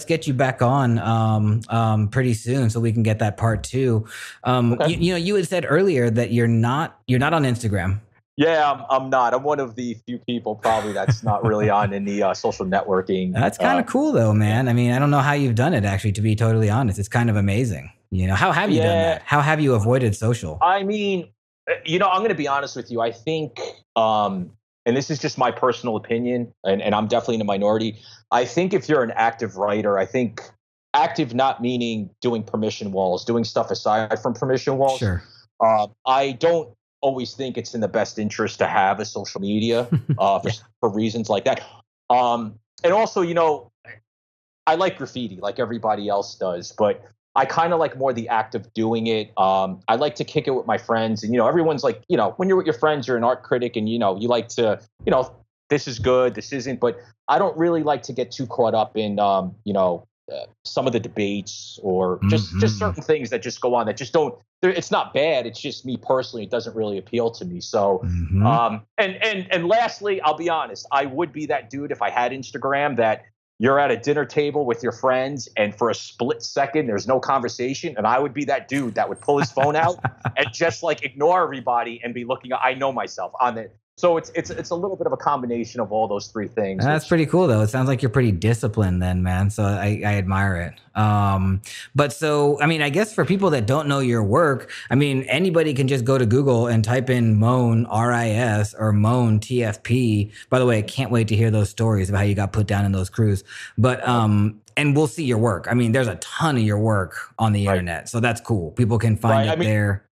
get you back on pretty soon, so we can get that part 2. You know, you had said earlier that you're not on Instagram. Yeah, I'm not. I'm one of the few people probably that's not really on any social networking. That's kind of cool though, man. I mean, I don't know how you've done it actually, to be totally honest. It's kind of amazing. You know, how have you done that? How have you avoided social? I mean, you know, I'm going to be honest with you. I think, and this is just my personal opinion, and I'm definitely in the minority. I think if you're an active writer, I think active not meaning doing permission walls, doing stuff aside from permission walls. Sure. I don't always think it's in the best interest to have a social media for reasons like that. And also, you know, I like graffiti like everybody else does, but I kind of like more the act of doing it. I like to kick it with my friends, and, you know, everyone's like, you know, when you're with your friends, you're an art critic, and, you know, you like to, you know, this is good, this isn't, but I don't really like to get too caught up in, you know, some of the debates or just certain things that just go on that just don't, it's not bad. It's just me personally, it doesn't really appeal to me. So, and lastly, I'll be honest, I would be that dude if I had Instagram that you're at a dinner table with your friends and for a split second, there's no conversation. And I would be that dude that would pull his phone out and just like ignore everybody and be looking, I know myself on it. So it's a little bit of a combination of all those 3 things. That's pretty cool, though. It sounds like you're pretty disciplined then, man. So I admire it. But so, I mean, I guess for people that don't know your work, I mean, anybody can just go to Google and type in MONE RIS or MONE TFP. By the way, I can't wait to hear those stories of how you got put down in those crews. But and we'll see your work. I mean, there's a ton of your work on the internet, so that's cool. People can find it there.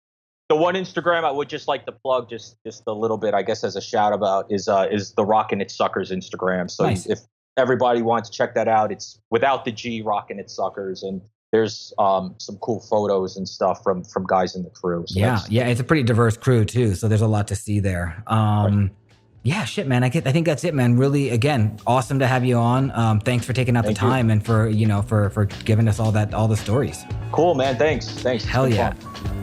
The one Instagram I would just like to plug just a little bit, I guess, as a shout about is the Rockin' It Suckers Instagram. So if everybody wants to check that out, it's without the G, Rockin' It Suckers, and there's some cool photos and stuff from guys in the crew. So yeah, it's a pretty diverse crew too. So there's a lot to see there. Yeah, shit, man. I think that's it, man. Really, again, awesome to have you on. Thanks for taking out the time and for for giving us all the stories. Cool, man. Thanks. Hell yeah. Fun.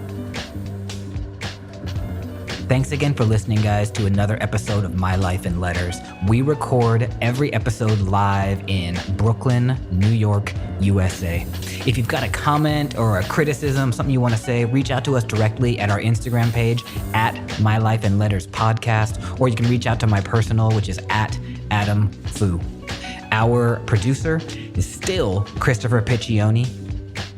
Thanks again for listening, guys, to another episode of My Life in Letters. We record every episode live in Brooklyn, New York, USA. If you've got a comment or a criticism, something you want to say, reach out to us directly at our Instagram page at My Life in Letters Podcast, or you can reach out to my personal, which is at Adam Fu. Our producer is still Christopher Piccioni.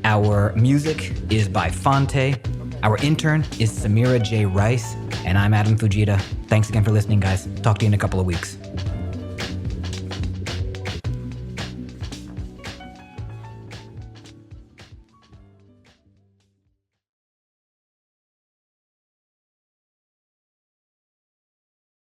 Our music is by Fonte. Our intern is Samira J. Rice, and I'm Adam Fujita. Thanks again for listening, guys. Talk to you in a couple of weeks.